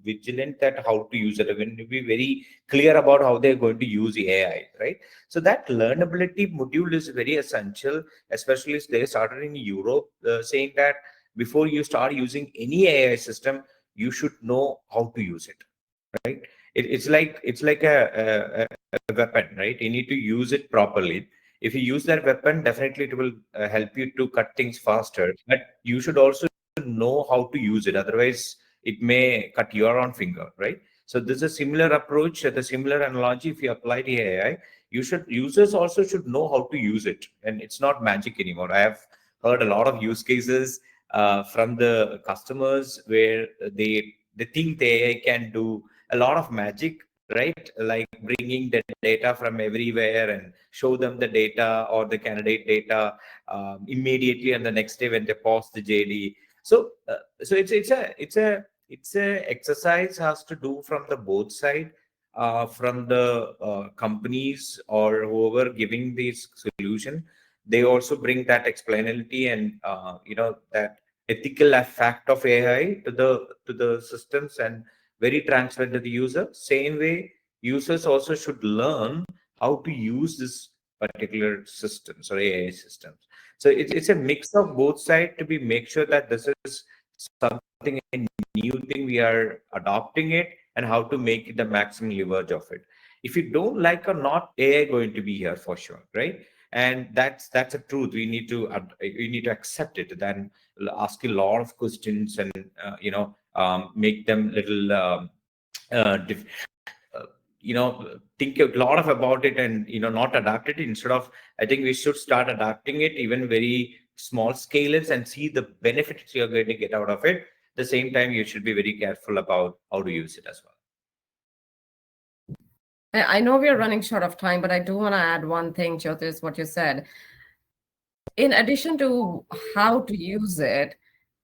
vigilant at how to use it, and be very clear about how they're going to use the AI, right? So that learnability module is very essential, especially as they started in Europe, saying that before you start using any AI system, you should know how to use it, right? It's like a weapon, right? You need to use it properly. If you use that weapon, definitely it will help you to cut things faster, but you should also know how to use it, otherwise it may cut your own finger, right? So this is a similar approach, the similar analogy. If you apply the AI, users also should know how to use it, and it's not magic anymore. I have heard a lot of use cases from the customers where they think the AI can do a lot of magic, right? Like bringing the data from everywhere and show them the data or the candidate data immediately, and the next day when they pause the JD. So it's a exercise has to do from the both side, from the companies or whoever giving this solution. They also bring that explainability and that ethical fact of AI to the systems, and very transparent to the user. Same way, users also should learn how to use this particular systems or AI systems. So it's a mix of both sides to be make sure that this is something, a new thing, we are adopting it, and how to make it the maximum leverage of it. If you don't like or not, AI going to be here for sure, right? And that's a truth. We need to accept it, then ask a lot of questions and make them little dif- uh, think a lot of about it, and not adapt it. Instead of, I think we should start adapting it even very small scales and see the benefits you're going to get out of it. At the same time, you should be very careful about how to use it as well. I know we are running short of time, but I do want to add one thing, Jyotish, what you said. In addition to how to use it,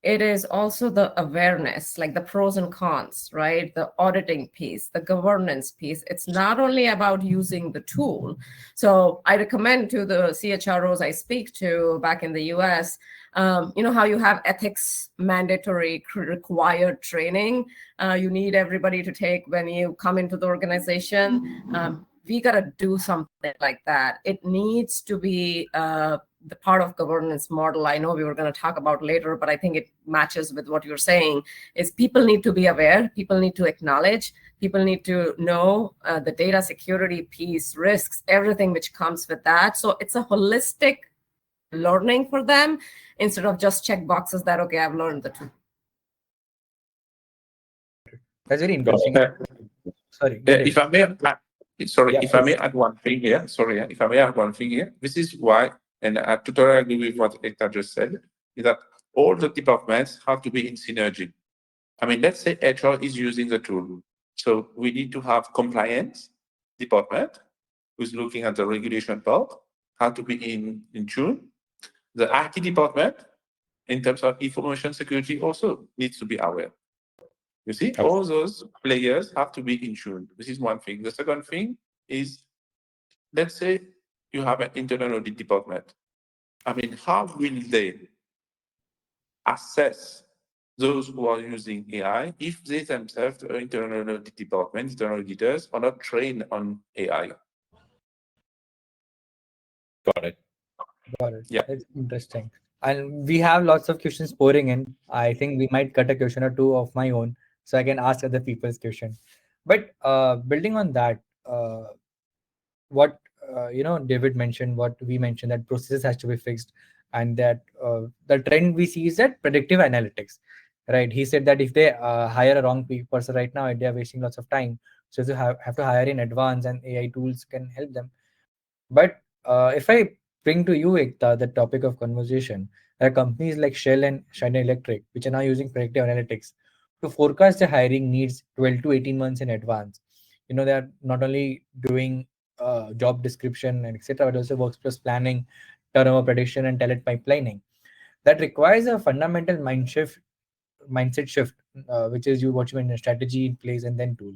it is also the awareness, like the pros and cons, right? The auditing piece, the governance piece. It's not only about using the tool. So I recommend to the CHROs I speak to back in the US, how you have ethics mandatory required training you need everybody to take when you come into the organization. We got to do something like that. It needs to be the part of governance model. I know we were going to talk about later, but I think it matches with what you're saying, is people need to be aware, people need to acknowledge, people need to know the data security piece, risks, everything which comes with that. So it's a holistic learning for them, instead of just check boxes that, okay, I've learned the tool. That's very interesting. Sorry. If I may Yeah, if I may add one thing here, if I may add one thing here, this is why, and I totally agree with what Ekta just said, is that all the departments have to be in synergy. I mean, let's say HR is using the tool. So we need to have compliance department who's looking at the regulation part, have to be in tune. The IT department, in terms of information security, also needs to be aware. You see, all those players have to be in tune. This is one thing. The second thing is, let's say you have an internal audit department. I mean, how will they assess those who are using AI if they themselves, the internal audit department, internal auditors, are not trained on AI? got it. Got it. Yeah. It's interesting. And we have lots of questions pouring in. I think we might cut a question or two of my own so I can ask other people's question. But building on that, what David mentioned, what we mentioned, that processes has to be fixed, and that the trend we see is that predictive analytics, right? He said that if they hire a wrong person right now, they are wasting lots of time, so they have to hire in advance, and AI tools can help them. But if I bring to you, Ekta, the topic of conversation, there are companies like Shell and Schneider Electric, which are now using predictive analytics to forecast their hiring needs 12 to 18 months in advance. They are not only doing job description and etc., but also workforce planning, turnover prediction, and talent pipelining. That requires a fundamental mindset shift, which is what you mean, strategy in place and then tool.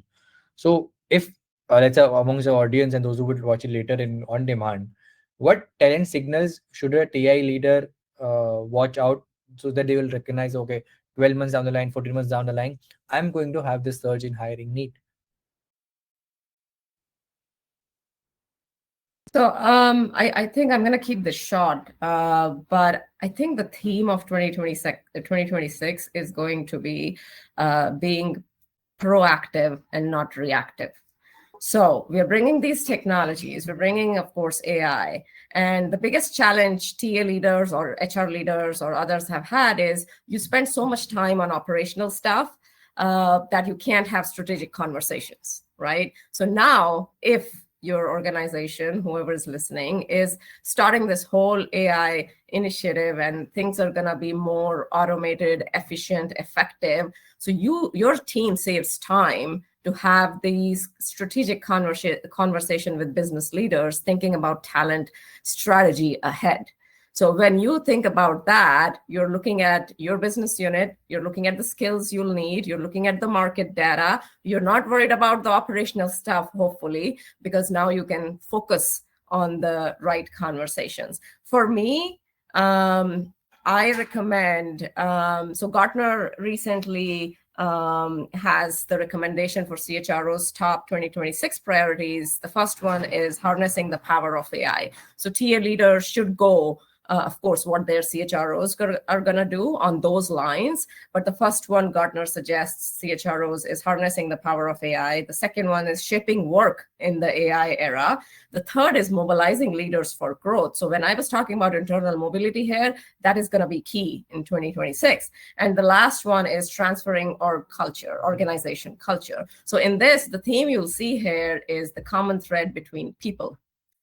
So if let's say amongst the audience and those who will watch it later in on demand, what talent signals should a TI leader watch out, so that they will recognize, okay, 12 months down the line, 14 months down the line, I'm going to have this surge in hiring need. So I think I'm going to keep this short, but I think the theme of 2026 is going to be being proactive and not reactive. So we're bringing these technologies, we're bringing, of course, AI. And the biggest challenge TA leaders or HR leaders or others have had is you spend so much time on operational stuff that you can't have strategic conversations, right? So now, if your organization, whoever is listening, is starting this whole AI initiative and things are going to be more automated, efficient, effective, so your team saves time to have these strategic conversation with business leaders thinking about talent strategy ahead. So when you think about that, you're looking at your business unit, you're looking at the skills you'll need, you're looking at the market data, you're not worried about the operational stuff, hopefully, because now you can focus on the right conversations. For me, I recommend, so Gartner recently has the recommendation for CHRO's top 2026 priorities. The first one is harnessing the power of AI. So TA leaders should go, of course, what their CHROs are going to do on those lines. But the first one Gartner suggests CHROs is harnessing the power of AI. The second one is shaping work in the AI era. The third is mobilizing leaders for growth. So when I was talking about internal mobility here, that is going to be key in 2026. And the last one is transferring organization culture. So in this, the theme you'll see here is the common thread between people,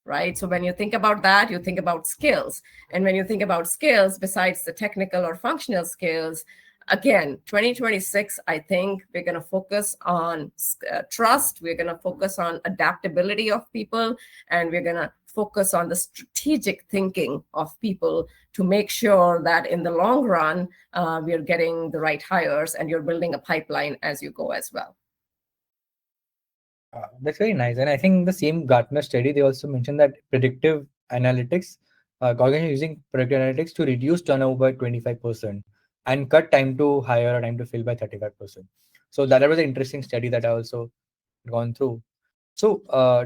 right? So when you think about that, you think about skills. And when you think about skills, besides the technical or functional skills, again, 2026, I think we're going to focus on trust. We're going to focus on adaptability of people, and we're going to focus on the strategic thinking of people to make sure that in the long run, we're getting the right hires and you're building a pipeline as you go as well. That's very nice. And I think the same Gartner study, they also mentioned that predictive analytics, organizations using predictive analytics to reduce turnover by 25% and cut time to hire or time to fill by 35%. So that was an interesting study that I also gone through. So,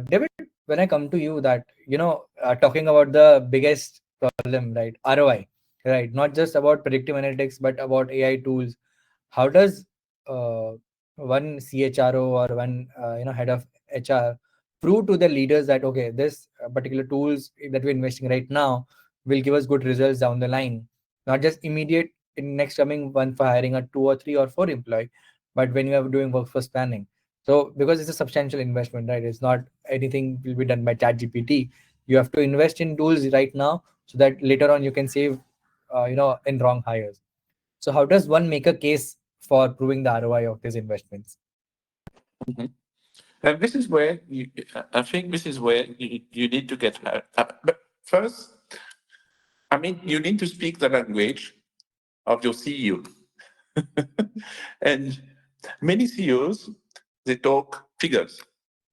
David, when I come to you, that, talking about the biggest problem, right? ROI, right? Not just about predictive analytics, but about AI tools. How does one CHRO or one head of HR prove to the leaders that, okay, this particular tools that we're investing right now will give us good results down the line, not just immediate in next coming one for hiring a 2 or 3 or 4 employee, but when you are doing workforce planning. So because it's a substantial investment, right? It's not anything will be done by ChatGPT. You have to invest in tools right now so that later on you can save, in wrong hires. So how does one make a case for proving the ROI of these investments? Mhm. And this is where I think this is where you need to get her. But first, I mean, you need to speak the language of your CEO. And many CEOs, they talk figures.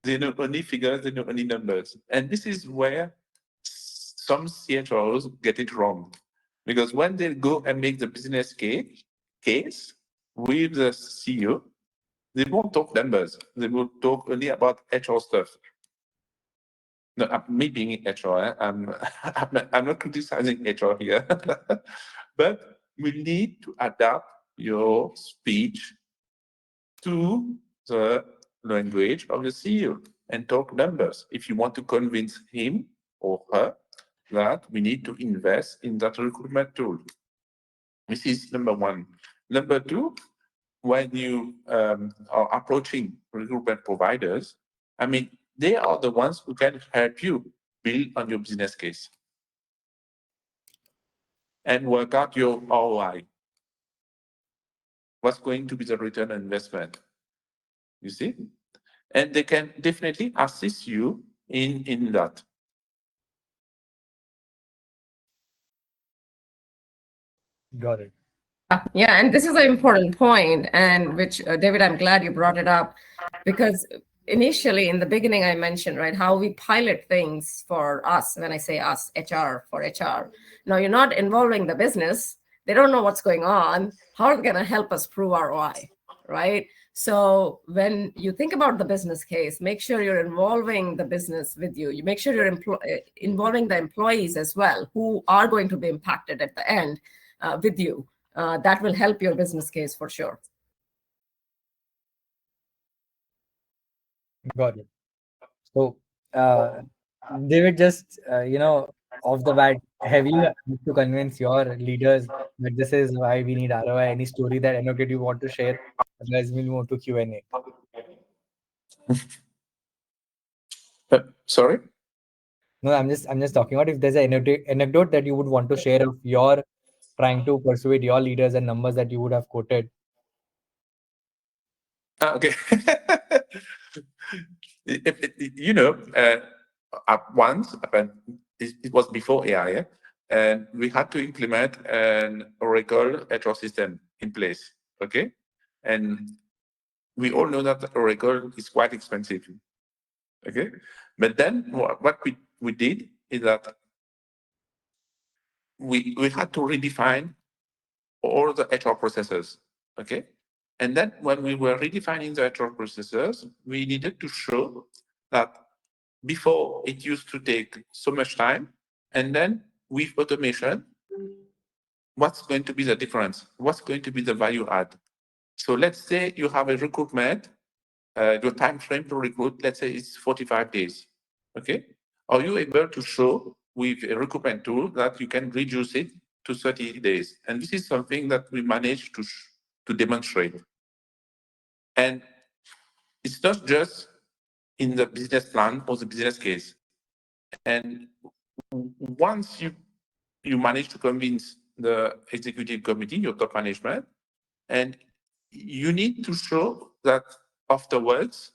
They know only figures, they know only numbers. And this is where some CHROs get it wrong. Because when they go and make the business case with the CEO, they won't talk numbers. They will talk only about HR stuff. No, me being HR, I'm not criticizing HR here, but we need to adapt your speech to the language of the CEO and talk numbers if you want to convince him or her that we need to invest in that recruitment tool. This is number one. Number two, when you are approaching recruitment providers, I mean, they are the ones who can help you build on your business case and work out your ROI. What's going to be the return on investment? You see? And they can definitely assist you in that. Got it. Yeah, and this is an important point, and which David, I'm glad you brought it up, because initially in the beginning I mentioned, right, how we pilot things for us. When I say us, HR, for HR. Now you're not involving the business; they don't know what's going on. How are they going to help us prove ROI, right? So when you think about the business case, make sure you're involving the business with you. You make sure you're involving the employees as well, who are going to be impacted at the end with you. That will help your business case for sure. Got it. So, David, just off the bat, have you had to convince your leaders that this is why we need ROI? Any story that annotate you want to share? Otherwise, we'll move to Q&A. Sorry? No, I'm just talking about if there's an anecdote that you would want to share of your trying to persuade your leaders and numbers that you would have quoted. Okay. At once, it was before AI, and we had to implement an Oracle HR system in place. Okay. And we all know that Oracle is quite expensive. Okay. But then what we did is that we had to redefine all the HR processes. Okay. And then when we were redefining the HR processes, we needed to show that before it used to take so much time, and then with automation, what's going to be the difference? What's going to be the value add? So let's say you have a recruitment, your time frame to recruit, let's say it's 45 days. Okay. Are you able to show with a recruitment tool that you can reduce it to 30 days? And this is something that we managed to demonstrate. And it's not just in the business plan or the business case. And once you manage to convince the executive committee, your top management, and you need to show that afterwards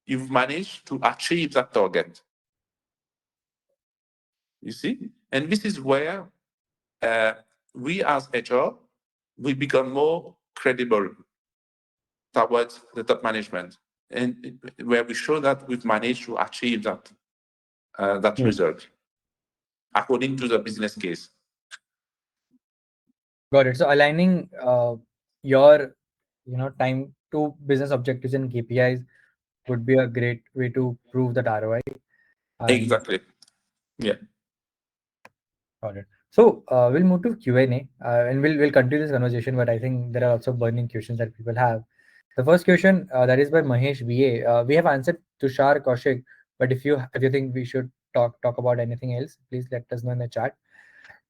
you've managed to achieve that target. You see? And this is where we as HR, we become more credible towards the top management, and where we show that we've managed to achieve that result according to the business case. Got it. So aligning your time to business objectives and KPIs would be a great way to prove that ROI. Exactly. Yeah. Got it. So we'll move to Q&A and we'll continue this conversation, but I think there are also burning questions that people have. The first question that is by Mahesh VA. We have answered Tushar Kaushik, but if you think we should talk about anything else, please let us know in the chat.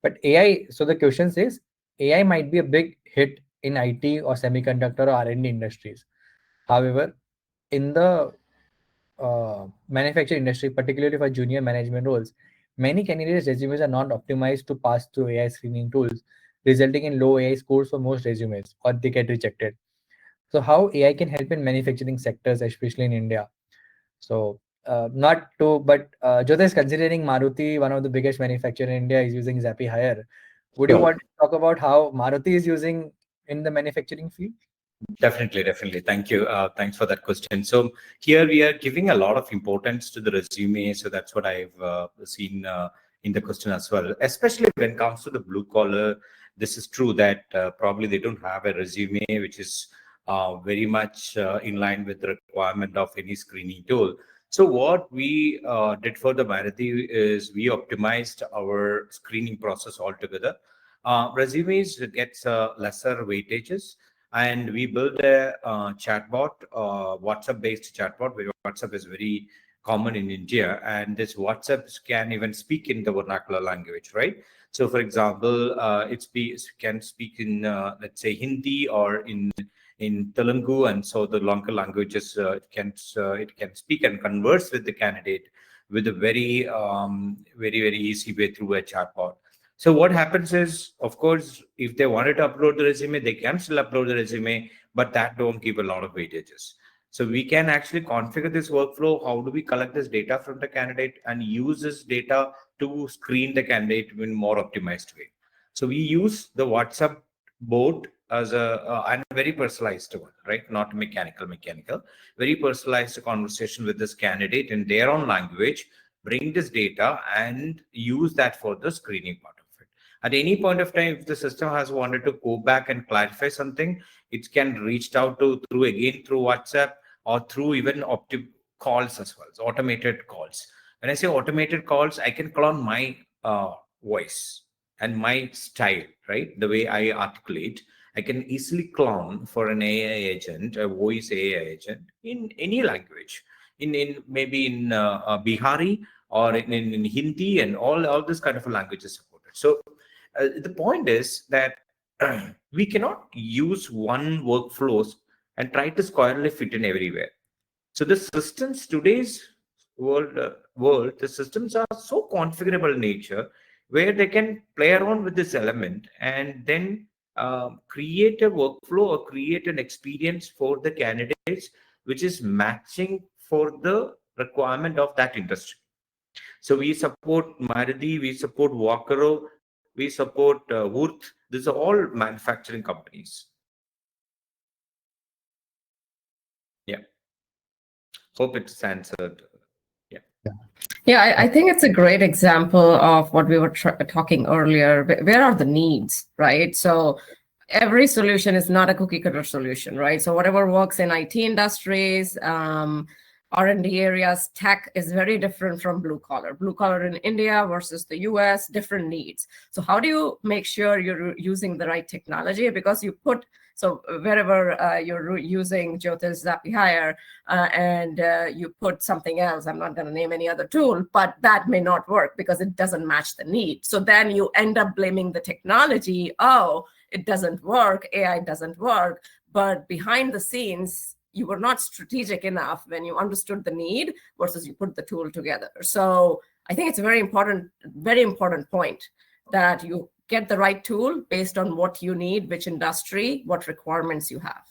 But AI, so the question says AI might be a big hit in IT or semiconductor or R&D industries. However, in the manufacturing industry, particularly for junior management roles, many candidates' resumes are not optimized to pass through AI screening tools, resulting in low AI scores for most resumes, or they get rejected. So, how AI can help in manufacturing sectors, especially in India? So, not to, but Jyota is considering Maruti, one of the biggest manufacturer in India, is using Zappy Hire. Would you want to talk about how Maruti is using in the manufacturing field? Definitely. Thank you. Thanks for that question. So here we are giving a lot of importance to the resume. So that's what I've seen in the question as well. Especially when it comes to the blue collar, this is true that probably they don't have a resume which is very much in line with the requirement of any screening tool. So what we did for the Maruti is we optimized our screening process altogether. Resumes gets lesser weightages. and we built a chatbot, WhatsApp-based chatbot, where WhatsApp is very common in India, and this WhatsApp can even speak in the vernacular language, right? So, for example, can speak in let's say Hindi or in Telugu, and so the longer languages it can speak and converse with the candidate with a very easy way through a chatbot. So what happens is, of course, if they wanted to upload the resume, they can still upload the resume, but that don't give a lot of weightages. So we can actually configure this workflow. How do we collect this data from the candidate and use this data to screen the candidate in a more optimized way? So we use the WhatsApp bot as and very personalized one, right? Not mechanical, very personalized conversation with this candidate in their own language, bring this data and use that for the screening part of it. At any point of time, if the system has wanted to go back and clarify something, it can reach out to through WhatsApp or through even calls as well, so automated calls. When I say automated calls, I can clone my voice and my style, right? The way I articulate, I can easily clone for an AI agent, a voice AI agent in any language, in maybe in Bihari or in Hindi and all this kind of languages supported. So the point is that we cannot use one workflows and try to squarely fit in everywhere. So the systems today's world, the systems are so configurable in nature where they can play around with this element and then create a workflow or create an experience for the candidates which is matching for the requirement of that industry. So we support Maruti, we support Walkero, we support Wurth. These are all manufacturing companies. Yeah. Hope it's answered. Yeah. Yeah, I think it's a great example of what we were talking earlier. Where are the needs, right? So every solution is not a cookie cutter solution, right? So whatever works in IT industries, R&D areas, tech is very different from blue collar. Blue collar in India versus the US, different needs. So how do you make sure you're using the right technology? Because you put, so wherever you're using Jyotis Zapier and you put something else, I'm not going to name any other tool, but that may not work because it doesn't match the need. So then you end up blaming the technology. Oh, it doesn't work, AI doesn't work. But behind the scenes, you were not strategic enough when you understood the need versus you put the tool together. So I think it's a very important point that you get the right tool based on what you need, which industry, what requirements you have.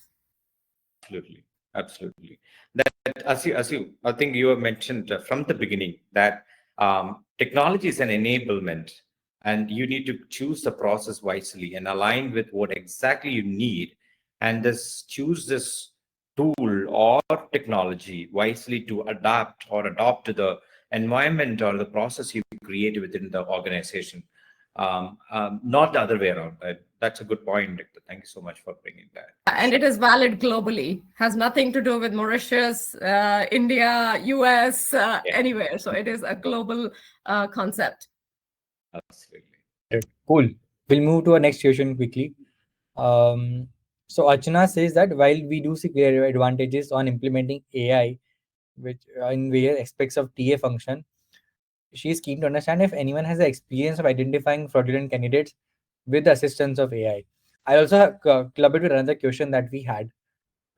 Absolutely. That as you, I think you have mentioned from the beginning that technology is an enablement, and you need to choose the process wisely and align with what exactly you need, and choose this tool or technology wisely to adapt or adopt to the environment or the process you create within the organization. Not the other way around. That's a good point, Victor. Thank you so much for bringing that. And it is valid globally. Has nothing to do with Mauritius, India, US, anywhere. So it is a global concept. Absolutely. Cool. We'll move to our next question quickly. So Archana says that while we do see clear advantages on implementing AI, which in various aspects of TA function, she is keen to understand if anyone has the experience of identifying fraudulent candidates with the assistance of AI. I also have clubbed it with another question that we had.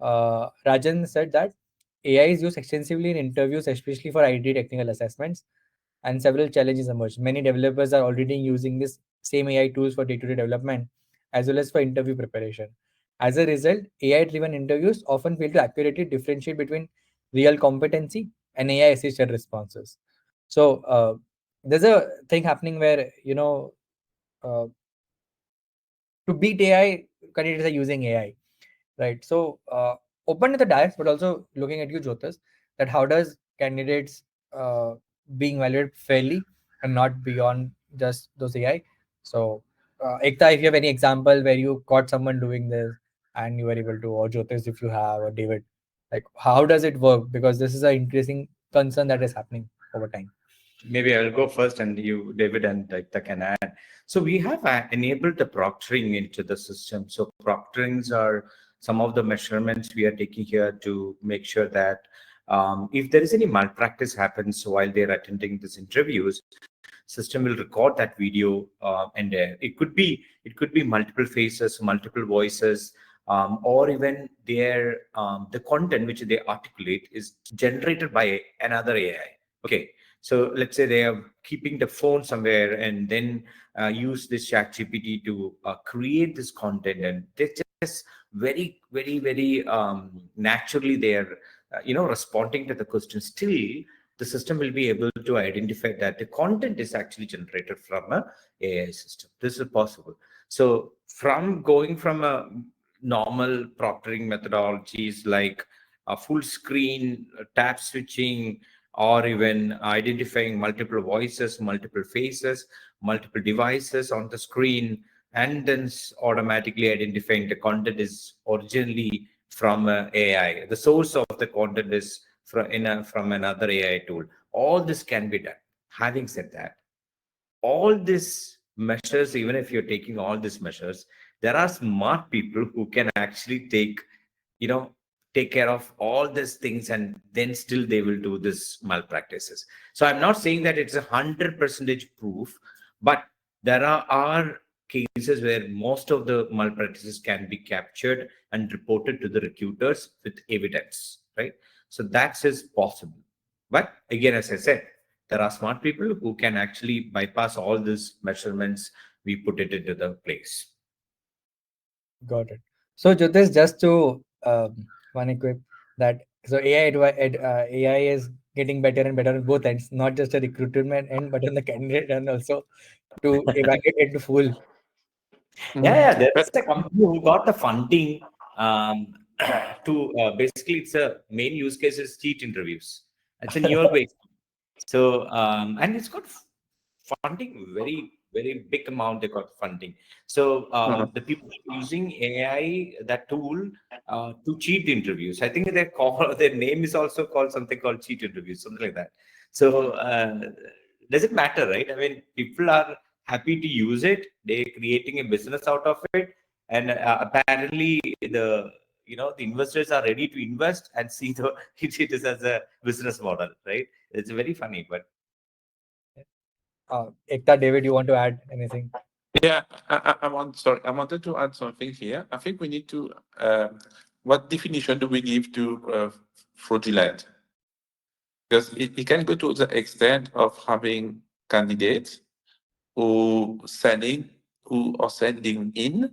Rajan said that AI is used extensively in interviews, especially for ID technical assessments, and several challenges emerge. Many developers are already using this same AI tools for day-to-day development as well as for interview preparation. As a result, AI-driven interviews often fail to accurately differentiate between real competency and AI-assisted responses. So there's a thing happening where uh, to beat AI, candidates are using AI, right? So open to the dice, but also looking at you, Jyotis, that how does candidates being evaluated fairly and not beyond just those AI? So Ekta, if you have any example where you caught someone doing this and you were able to, or Jyotis, if you have, or David, like how does it work? Because this is an increasing concern that is happening over time. Maybe I'll go first, and you, David, and Ekta can add. So we have enabled the proctoring into the system. So proctorings are some of the measurements we are taking here to make sure that if there is any malpractice happens while they're attending these interviews, system will record that video, and it could be multiple faces, multiple voices, or even the content which they articulate is generated by another AI. Okay, so let's say they are keeping the phone somewhere and then use this chat GPT to create this content, and they just very, very, very naturally they are responding to the question. Still, the system will be able to identify that the content is actually generated from a AI system. This is possible. So from going from a normal proctoring methodologies like a full screen tab switching, or even identifying multiple voices, multiple faces, multiple devices on the screen, and then automatically identifying the content is originally from AI. The source of the content is from another AI tool. All this can be done. Having said that, all these measures, even if you're taking all these measures, there are smart people who can actually you know, take care of all these things, and then still they will do this malpractices. So I'm not saying that it's 100% proof, but there are cases where most of the malpractices can be captured and reported to the recruiters with evidence, right? So that is possible. But again, as I said, there are smart people who can actually bypass all these measurements. We put it into the place. Got it. So Jyotish, just to one equip that, so AI is getting better and better on both ends, not just the recruitment end, but on the candidate end also, to evaluate it to full. Yeah, there is a company who got the funding um, to basically it's a main use case is cheat interviews. It's a newer way. So and it's got funding, very, very big amount they got funding. So the people using AI, that tool, to cheat interviews. I think they call their name is also called something called cheat interviews, something like that. So does it matter, right? I mean, people are happy to use it. They're creating a business out of it, and apparently the investors are ready to invest and see it is as a business model, right? It's very funny, but Ekta, David, you want to add anything? Yeah, I wanted to add something here. I think we need to, what definition do we give to fraudulent? Because it can go to the extent of having candidates who are sending in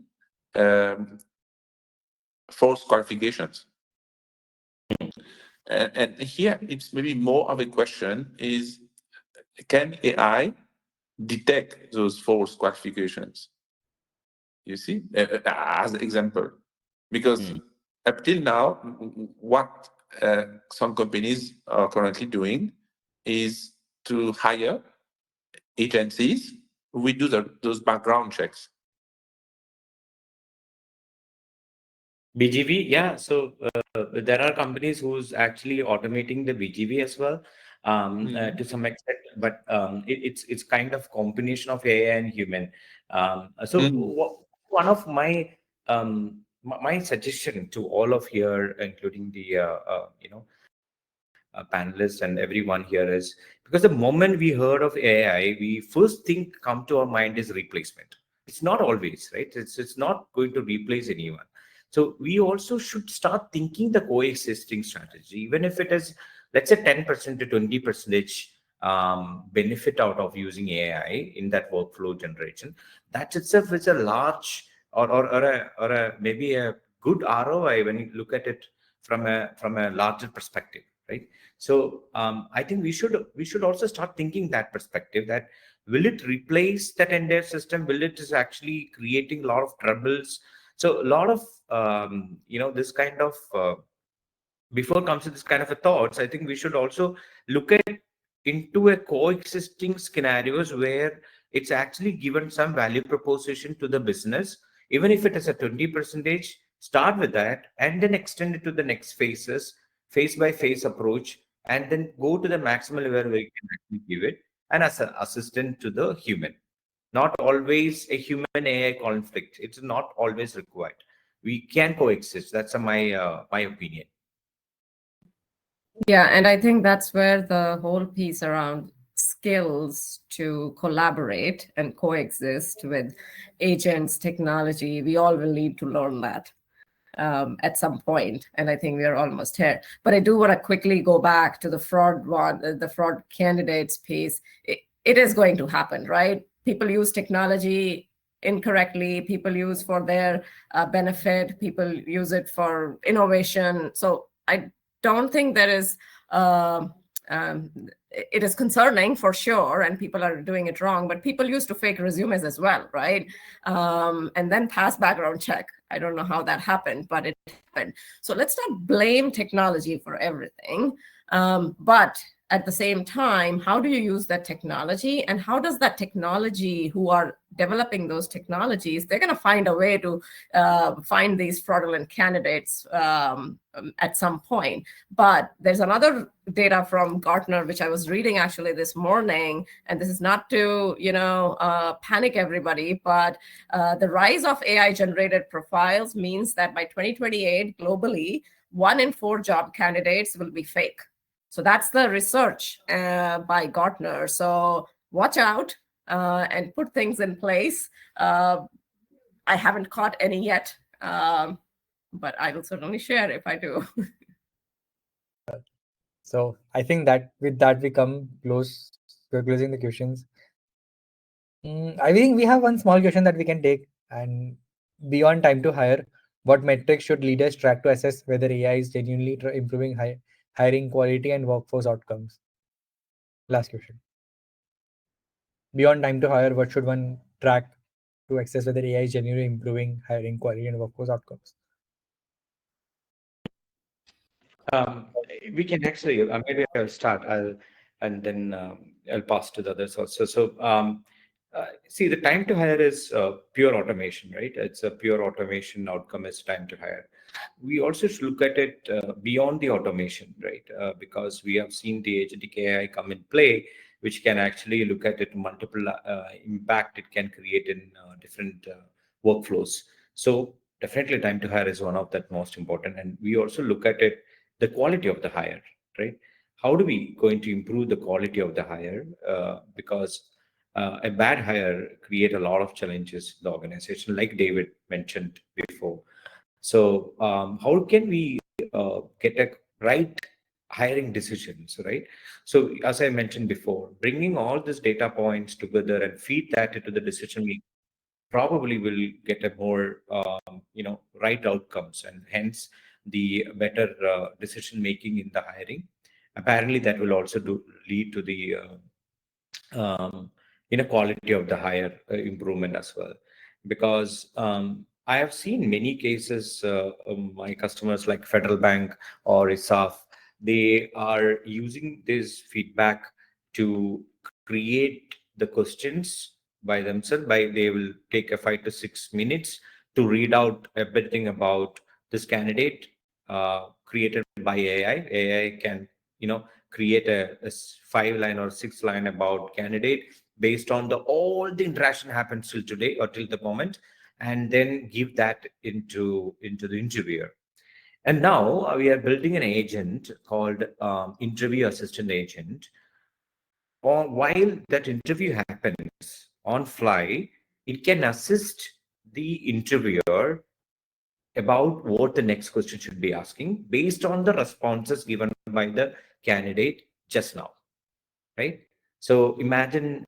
false qualifications. And here it's maybe more of a question is, can AI detect those false qualifications? You see, as an example, because up till now, what some companies are currently doing is to hire agencies who do those background checks. BGV, yeah. So there are companies who's actually automating the BGV as well, to some extent, but it's kind of combination of AI and human. One of my suggestion to all of here, including the panelists and everyone here, is because the moment we heard of AI, we first thing come to our mind is replacement. It's not always, right? It's not going to replace anyone. So we also should start thinking the coexisting strategy, even if it is, let's say, 10% to 20% benefit out of using AI in that workflow generation. That itself is a large or maybe a good ROI when you look at it from a larger perspective, right? So I think we should also start thinking that perspective, that will it replace that entire system? Will it is actually creating a lot of troubles? So a lot of this kind of before comes to this kind of a thoughts, I think we should also look at into a coexisting scenarios where it's actually given some value proposition to the business, even if it is a 20%. Start with that and then extend it to the next phases, phase by phase approach, and then go to the maximum level where you can actually give it and as an assistant to the human. Not always a human AI conflict. It's not always required. we can coexist. That's my opinion. Yeah, and I think that's where the whole piece around skills to collaborate and coexist with agents, technology, we all will need to learn that at some point, and I think we are almost here. But I do want to quickly go back to the fraud one, the fraud candidates piece. It is going to happen, right? People use technology incorrectly. People use for their benefit. People use it for innovation. So I don't think there is. It is concerning for sure, and people are doing it wrong. But people used to fake resumes as well, right? And then pass background check. I don't know how that happened, but it happened. So let's not blame technology for everything. But at the same time, how do you use that technology? And how does that technology, who are developing those technologies, they're going to find a way to find these fraudulent candidates at some point. But there's another data from Gartner, which I was reading actually this morning, and this is not to, panic everybody, but the rise of AI-generated profiles means that by 2028, globally, 1 in 4 job candidates will be fake. So that's the research by Gartner. So watch out and put things in place. I haven't caught any yet, but I will certainly share if I do. So I think that with that we come close. We're closing the questions. I think we have one small question that we can take. And beyond time to hire, what metrics should leaders track to assess whether AI is genuinely improving hiring quality and workforce outcomes? Last question. Beyond time to hire, what should one track to assess whether AI is genuinely improving hiring quality and workforce outcomes? We can actually, maybe I'll start, and then I'll pass to the others also. So, see, the time to hire is pure automation, right? It's a pure automation outcome is time to hire. We also should look at it beyond the automation, right? Because we have seen the agentic AI come in play, which can actually look at it multiple impact it can create in different workflows. So definitely time to hire is one of that most important. And we also look at it, the quality of the hire, right? How do we going to improve the quality of the hire? Because a bad hire create a lot of challenges in the organization, like David mentioned before. So how can we get a right hiring decisions, right? So as I mentioned before, bringing all these data points together and feed that into the decision making probably will get a more right outcomes, and hence the better decision making in the hiring. Apparently that will also lead to the quality of the hire improvement as well, because I have seen many cases, my customers like Federal Bank or ISAF, they are using this feedback to create the questions by themselves. They will take a 5 to 6 minutes to read out everything about this candidate created by AI. AI can create a 5-line or 6-line about candidate based on the all the interaction happens till today or till the moment, and then give that into the interviewer. And now we are building an agent called interview assistant agent. Or while that interview happens on fly, it can assist the interviewer about what the next question should be asking based on the responses given by the candidate just now, right? So imagine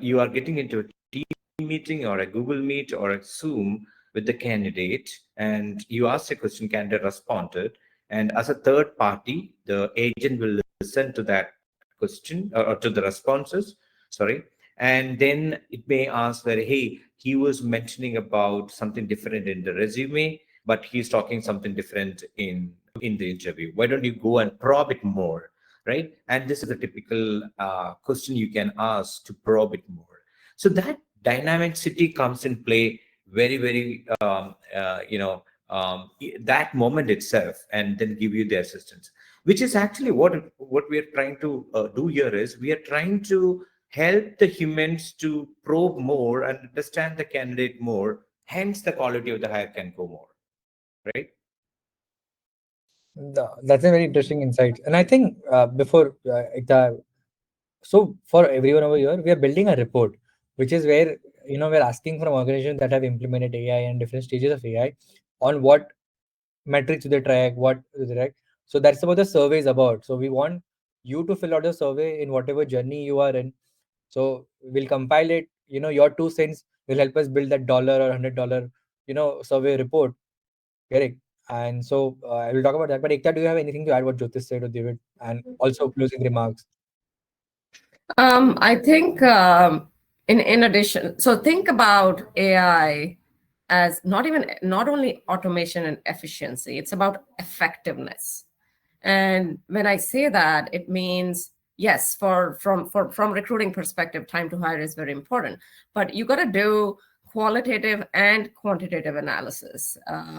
you are getting into a team meeting or a Google Meet or a Zoom with the candidate, and you ask a question, candidate responded, and as a third party, the agent will listen to that question or to the responses, sorry, and then it may ask that, hey, he was mentioning about something different in the resume, but he's talking something different in the interview. Why don't you go and probe it more? Right? And this is a typical question you can ask to probe it more. So that dynamicity comes in play very, very, that moment itself, and then give you the assistance, which is actually what we are trying to do here is we are trying to help the humans to probe more and understand the candidate more, Hence, the quality of the hire can go more, right? That's a very interesting insight. And I think before so for everyone over here, we are building a report, which is where we're asking from organizations that have implemented AI and different stages of AI on what metrics do they track, what do they track. So that's about the survey is about. So we want you to fill out the survey in whatever journey you are in. So we'll compile it. Your 2 cents will help us build that $100 or $100 survey report. Correct. And so I will talk about that. But Ekta, do you have anything to add what Jyotish said or David? And also closing remarks. I think in addition, so think about AI as not only automation and efficiency, it's about effectiveness. And when I say that, it means yes, from recruiting perspective, time to hire is very important, but you got to do qualitative and quantitative analysis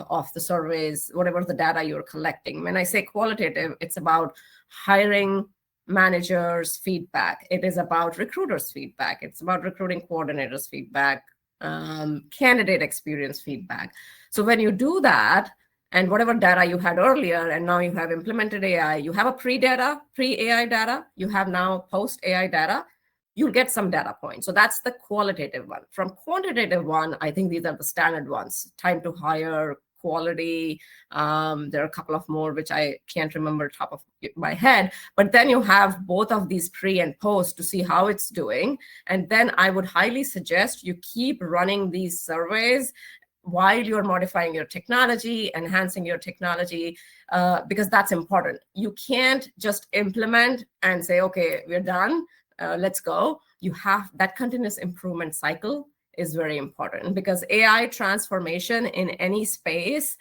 of the surveys, whatever the data you're collecting. When I say qualitative, it's about hiring managers' feedback. It is about recruiters' feedback. It's about recruiting coordinators' feedback, candidate experience feedback. So when you do that, and whatever data you had earlier, and now you have implemented AI, you have a pre-AI data, you have now post-AI data, you'll get some data points. So that's the qualitative one. From quantitative one, I think these are the standard ones: time to hire, quality. There are a couple of more, which I can't remember top of my head. But then you have both of these pre and post to see how it's doing. And then I would highly suggest you keep running these surveys while you're modifying your technology, enhancing your technology, because that's important. You can't just implement and say, okay, we're done, let's go. You have that continuous improvement cycle is very important, because AI transformation in any space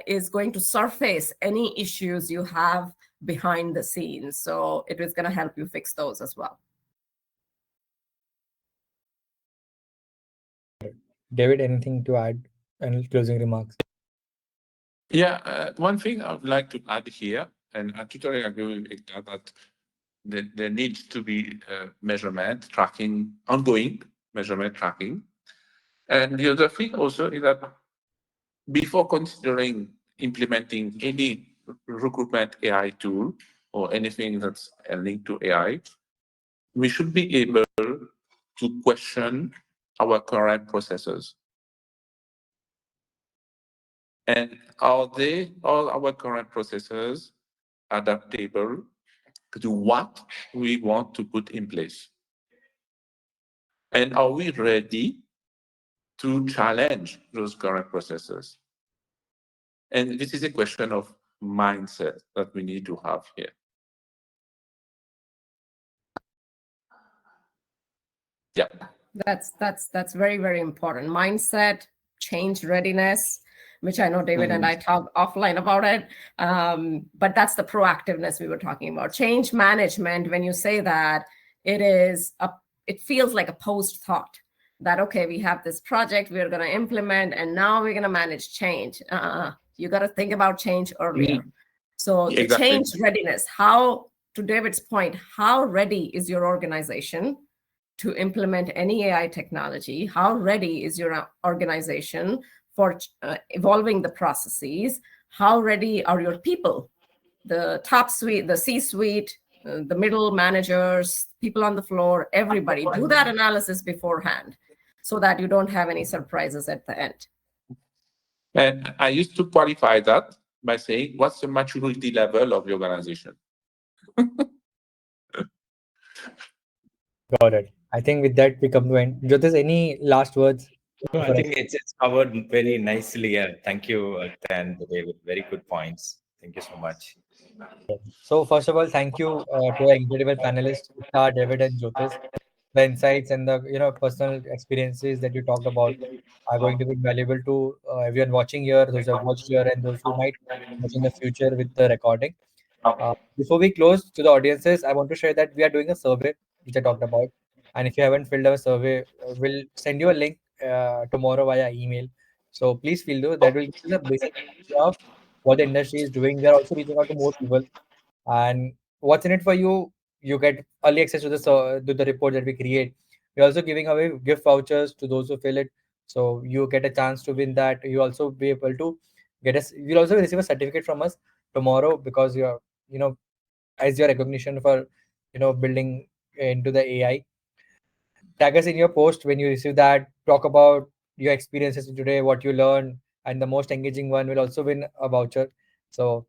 is going to surface any issues you have behind the scenes. So it is going to help you fix those as well. David, anything to add? Any closing remarks? Yeah, one thing I would like to add here, and I totally agree with Ekta, that there needs to be measurement, tracking, ongoing measurement tracking. And the other thing also is that before considering implementing any recruitment AI tool or anything that's linked to AI, we should be able to question our current processes. And are all our current processes adaptable to what we want to put in place? And are we ready to challenge those current processes? And this is a question of mindset that we need to have here. Yeah. That's very, very important. Mindset, change readiness, which I know David and I talked offline about it. But that's the proactiveness we were talking about. Change management, when you say that, it feels like a post thought that, okay, we have this project we're going to implement, and now we're going to manage change. You got to think about change earlier. So the change readiness, to David's point, how ready is your organization to implement any AI technology? How ready is your organization for evolving the processes? How ready are your people, the top suite, the C-suite, the middle managers, people on the floor, everybody? Do that analysis beforehand so that you don't have any surprises at the end. And I used to qualify that by saying, what's the maturity level of the organization? Got it. I think with that we come to end. Jyotish, any last words? No, I think it's covered very nicely. Thank you, and David. Very good points. Thank you so much. So first of all, thank you to our incredible panelists, Ekta, David, and Jyotish. The insights and the personal experiences that you talked about are going to be valuable to everyone watching here, those who have watched here, and those who might watch in the future with the recording. Before we close to the audiences, I want to share that we are doing a survey, which I talked about. And if you haven't filled our survey, we'll send you a link tomorrow via email. So please fill those. That will give you a basic idea of what the industry is doing. We are also reaching out to more people. And what's in it for you? You get early access to the report that we create. We're also giving away gift vouchers to those who fill it. So you get a chance to win that. You also be able to get us. You'll also receive a certificate from us tomorrow, because you're, as your recognition for, building into the AI. Tag us in your post when you receive that. Talk about your experiences today, what you learned, and the most engaging one will also win a voucher. So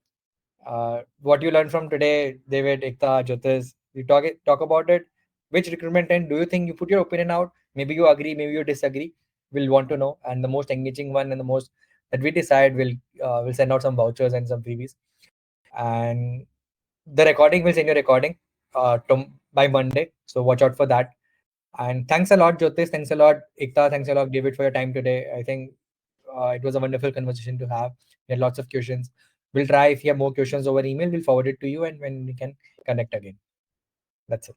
what you learned from today, David, Ekta, Jyotis, you talk about it. Which recruitment trend do you think? You put your opinion out. Maybe you agree, maybe you disagree. We'll want to know. And the most engaging one and the most that we decide will send out some vouchers and some freebies. And the recording will send your recording by Monday. So watch out for that. And thanks a lot, Jyotis. Thanks a lot, Ekta. Thanks a lot, David, for your time today. I think it was a wonderful conversation to have. We had lots of questions. We'll try, if you have more questions over email, we'll forward it to you, and when we can connect again. That's it.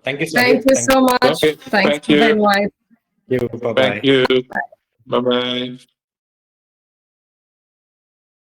Thank you, Thank you so much. Okay, Thanks thank for the you. invite. Bye-bye. Thank you. Bye-bye.